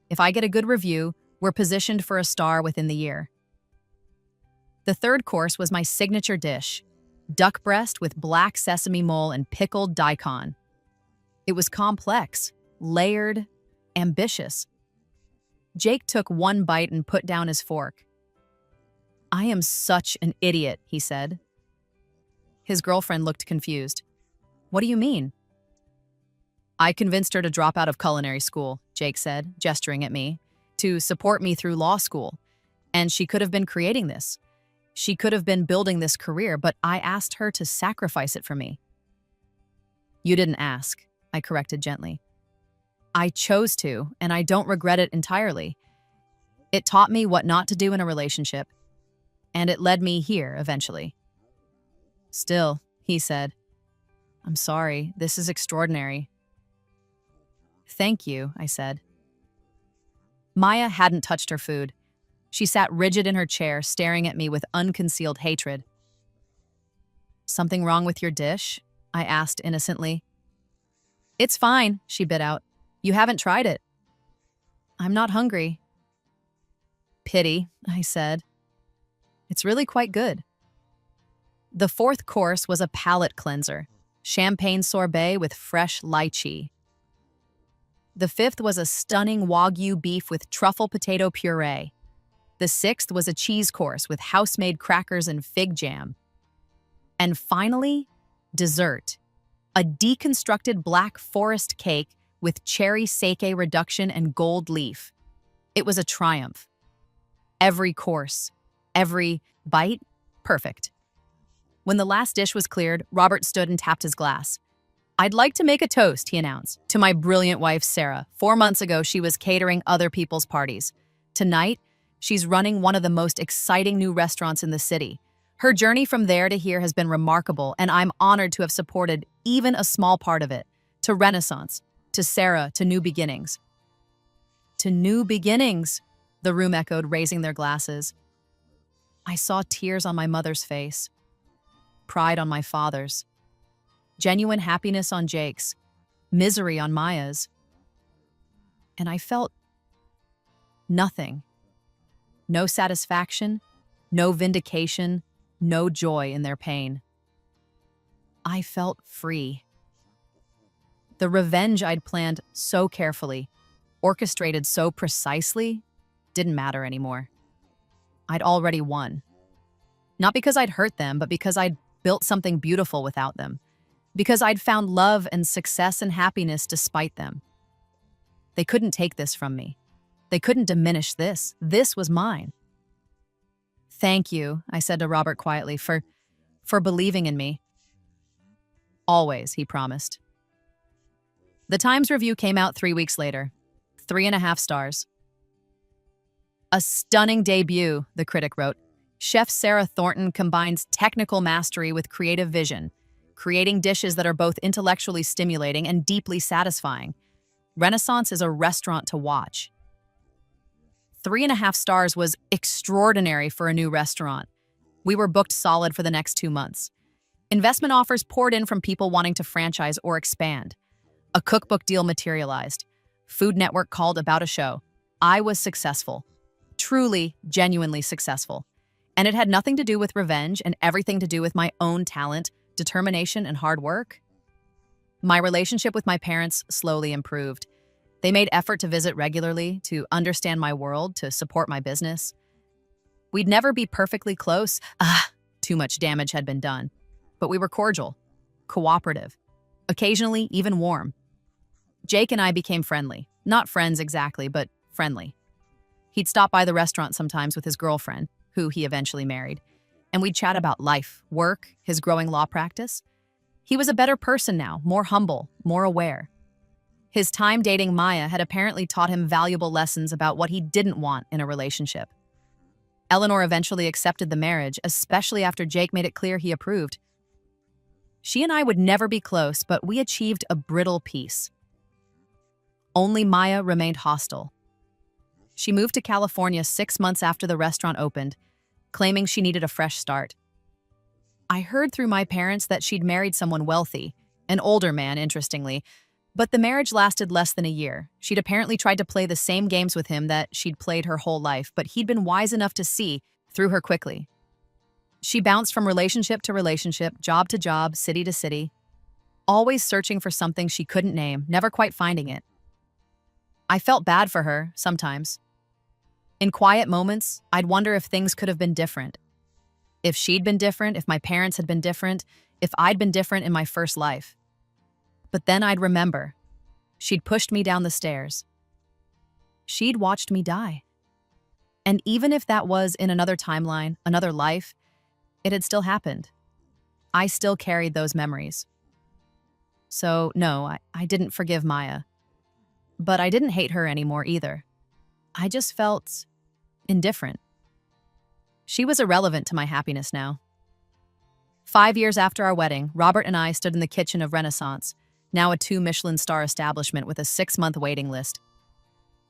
[SPEAKER 1] If I get a good review, we're positioned for a star within the year." The third course was my signature dish, duck breast with black sesame mole and pickled daikon. It was complex, layered, ambitious. Jake took one bite and put down his fork. "I am such an idiot," he said. His girlfriend looked confused. "What do you mean?" "I convinced her to drop out of culinary school," Jake said, gesturing at me, "to support me through law school. And she could have been creating this. She could have been building this career, but I asked her to sacrifice it for me." "You didn't ask," I corrected gently. "I chose to, and I don't regret it entirely. It taught me what not to do in a relationship, and it led me here eventually." "Still," he said, "I'm sorry, this is extraordinary." "Thank you," I said. Maya hadn't touched her food. She sat rigid in her chair, staring at me with unconcealed hatred. "Something wrong with your dish?" I asked innocently. "It's fine," she bit out. "You haven't tried it." "I'm not hungry." "Pity," I said. "It's really quite good." The fourth course was a palate cleanser, champagne sorbet with fresh lychee. The fifth was a stunning Wagyu beef with truffle potato puree. The sixth was a cheese course with house-made crackers and fig jam. And finally, dessert. A deconstructed black forest cake with cherry sake reduction and gold leaf. It was a triumph. Every course, every bite, perfect. When the last dish was cleared, Robert stood and tapped his glass. "I'd like to make a toast," he announced, "to my brilliant wife, Sarah. 4 months ago, she was catering other people's parties. Tonight, she's running one of the most exciting new restaurants in the city. Her journey from there to here has been remarkable, and I'm honored to have supported even a small part of it. To Renaissance, to Sarah, to new beginnings." "To new beginnings," the room echoed, raising their glasses. I saw tears on my mother's face, pride on my father's, genuine happiness on Jake's, misery on Maya's. And I felt nothing. No satisfaction, no vindication, no joy in their pain. I felt free. The revenge I'd planned so carefully, orchestrated so precisely, didn't matter anymore. I'd already won. Not because I'd hurt them, but because I'd built something beautiful without them. Because I'd found love and success and happiness despite them. They couldn't take this from me. They couldn't diminish this. This was mine. "Thank you," I said to Robert quietly, for believing in me. "Always," he promised. The Times review came out 3 weeks later. 3.5 stars. "A stunning debut," the critic wrote. "Chef Sarah Thornton combines technical mastery with creative vision, creating dishes that are both intellectually stimulating and deeply satisfying. Renaissance is a restaurant to watch." 3.5 stars was extraordinary for a new restaurant. We were booked solid for the next 2 months. Investment offers poured in from people wanting to franchise or expand. A cookbook deal materialized. Food Network called about a show. I was successful. Truly, genuinely successful. And it had nothing to do with revenge and everything to do with my own talent, determination, and hard work. My relationship with my parents slowly improved. They made effort to visit regularly, to understand my world, to support my business. We'd never be perfectly close. Too much damage had been done. But we were cordial, cooperative. occasionally even warm. Jake and I became friendly. Not friends exactly, but friendly. He'd stop by the restaurant sometimes with his girlfriend, who he eventually married, and we'd chat about life, work, his growing law practice. He was a better person now, more humble, more aware. His time dating Maya had apparently taught him valuable lessons about what he didn't want in a relationship. Eleanor eventually accepted the marriage, especially after Jake made it clear he approved. She and I would never be close, but we achieved a brittle peace. Only Maya remained hostile. She moved to California 6 months after the restaurant opened, claiming she needed a fresh start. I heard through my parents that she'd married someone wealthy, an older man, interestingly, but the marriage lasted less than a year. She'd apparently tried to play the same games with him that she'd played her whole life, but he'd been wise enough to see through her quickly. She bounced from relationship to relationship, job to job, city to city, always searching for something she couldn't name, never quite finding it. I felt bad for her, sometimes. In quiet moments, I'd wonder if things could have been different. If she'd been different, if my parents had been different, if I'd been different in my first life. But then I'd remember. She'd pushed me down the stairs. She'd watched me die. And even if that was in another timeline, another life, it had still happened. I still carried those memories. So, no, I didn't forgive Maya. But I didn't hate her anymore either. I just felt indifferent. She was irrelevant to my happiness now. 5 years after our wedding, Robert and I stood in the kitchen of Renaissance, now a 2 Michelin star establishment with a 6-month waiting list.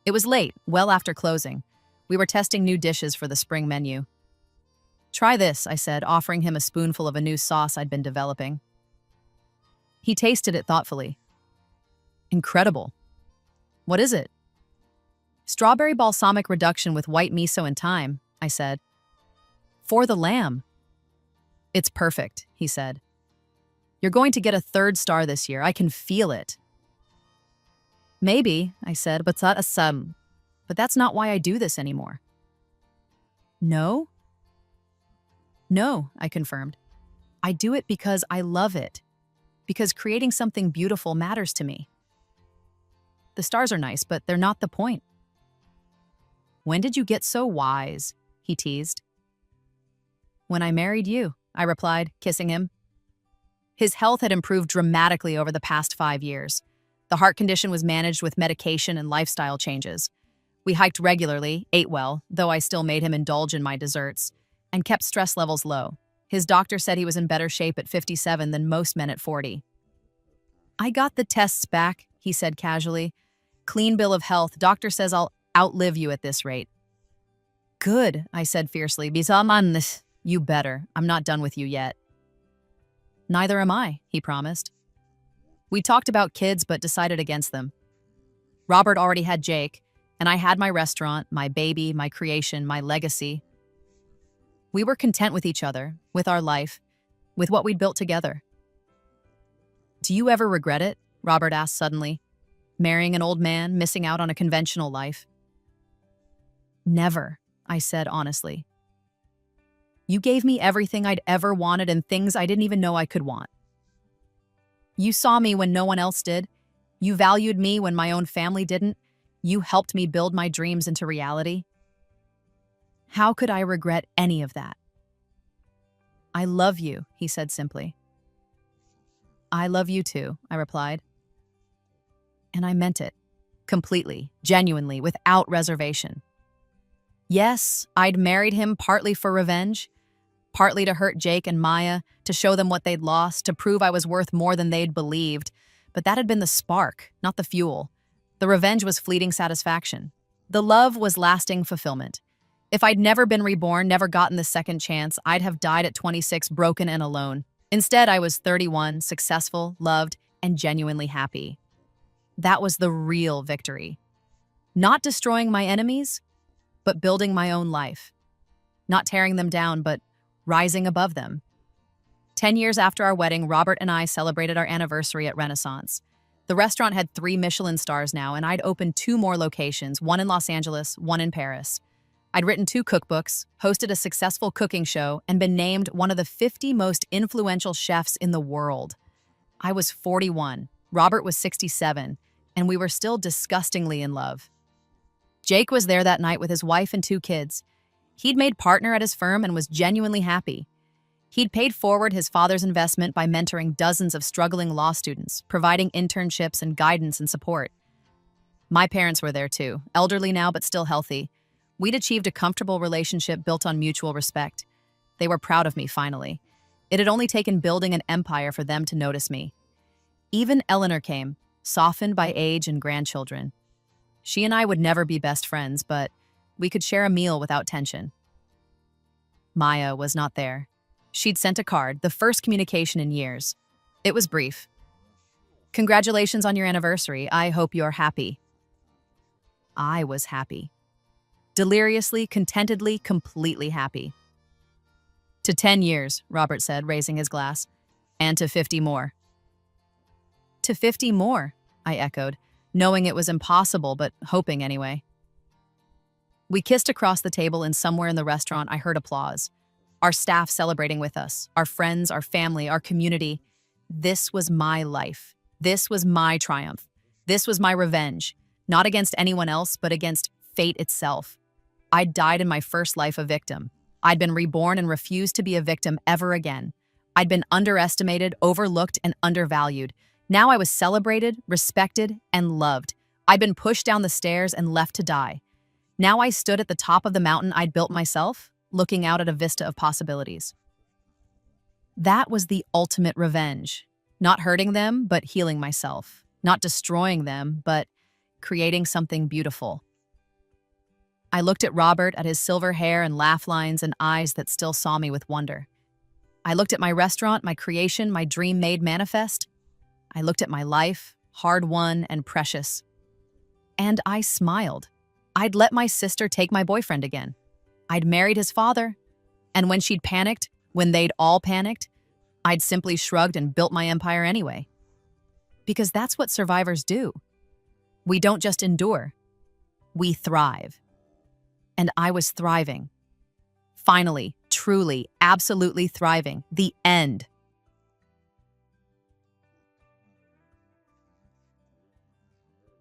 [SPEAKER 1] It was late, well after closing. We were testing new dishes for the spring menu. "Try this," I said, offering him a spoonful of a new sauce I'd been developing. He tasted it thoughtfully. "Incredible. What is it?" "Strawberry balsamic reduction with white miso and thyme," I said. "For the lamb." "It's perfect," he said. "You're going to get a 3rd star this year. I can feel it." "Maybe," I said, but that's not why I do this anymore." "No?" "No," I confirmed. "I do it because I love it. Because creating something beautiful matters to me. The stars are nice, but they're not the point." "When did you get so wise?" he teased. "When I married you," I replied, kissing him. His health had improved dramatically over the past 5 years. The heart condition was managed with medication and lifestyle changes. We hiked regularly, ate well, though I still made him indulge in my desserts, and kept stress levels low. His doctor said he was in better shape at 57 than most men at 40. "I got the tests back," he said casually. "Clean bill of health. Doctor says I'll outlive you at this rate." "Good," I said fiercely. "Bisaman, you better. I'm not done with you yet." "Neither am I," he promised. We talked about kids but decided against them. Robert already had Jake, and I had my restaurant, my baby, my creation, my legacy. We were content with each other, with our life, with what we'd built together. "Do you ever regret it?" Robert asked suddenly. "Marrying an old man, missing out on a conventional life?" "Never," I said honestly. "You gave me everything I'd ever wanted and things I didn't even know I could want. You saw me when no one else did. You valued me when my own family didn't. You helped me build my dreams into reality. How could I regret any of that?" "I love you," he said simply. "I love you too," I replied. And I meant it. Completely, genuinely, without reservation. Yes, I'd married him partly for revenge, partly to hurt Jake and Maya, to show them what they'd lost, to prove I was worth more than they'd believed. But that had been the spark, not the fuel. The revenge was fleeting satisfaction. The love was lasting fulfillment. If I'd never been reborn, never gotten the second chance, I'd have died at 26, broken and alone. Instead, I was 31, successful, loved, and genuinely happy. That was the real victory. Not destroying my enemies, but building my own life. Not tearing them down, but rising above them. 10 years after our wedding, Robert and I celebrated our anniversary at Renaissance. The restaurant had 3 Michelin stars now, and I'd opened 2 more locations, one in Los Angeles, one in Paris. I'd written 2 cookbooks, hosted a successful cooking show, and been named one of the 50 most influential chefs in the world. I was 41, Robert was 67, and we were still disgustingly in love. Jake was there that night with his wife and 2 kids. He'd made partner at his firm and was genuinely happy. He'd paid forward his father's investment by mentoring dozens of struggling law students, providing internships and guidance and support. My parents were there too, elderly now but still healthy. We'd achieved a comfortable relationship built on mutual respect. They were proud of me finally. It had only taken building an empire for them to notice me. Even Eleanor came, softened by age and grandchildren. She and I would never be best friends, but we could share a meal without tension. Maya was not there. She'd sent a card, the first communication in years. It was brief. "Congratulations on your anniversary. I hope you're happy." I was happy. Deliriously, contentedly, completely happy. "To 10 years, Robert said, raising his glass. "And to 50 more. "To 50 more, I echoed, knowing it was impossible, but hoping anyway. We kissed across the table, and somewhere in the restaurant I heard applause. Our staff celebrating with us, our friends, our family, our community. This was my life. This was my triumph. This was my revenge, not against anyone else, but against fate itself. I'd died in my first life a victim. I'd been reborn and refused to be a victim ever again. I'd been underestimated, overlooked, and undervalued. Now I was celebrated, respected, and loved. I'd been pushed down the stairs and left to die. Now I stood at the top of the mountain I'd built myself, looking out at a vista of possibilities. That was the ultimate revenge. Not hurting them, but healing myself. Not destroying them, but creating something beautiful. I looked at Robert, at his silver hair and laugh lines and eyes that still saw me with wonder. I looked at my restaurant, my creation, my dream made manifest. I looked at my life, hard-won and precious. And I smiled. I'd let my sister take my boyfriend again. I'd married his father. And when she'd panicked, when they'd all panicked, I'd simply shrugged and built my empire anyway. Because that's what survivors do. We don't just endure. We thrive. And I was thriving. Finally, truly, absolutely thriving. The end.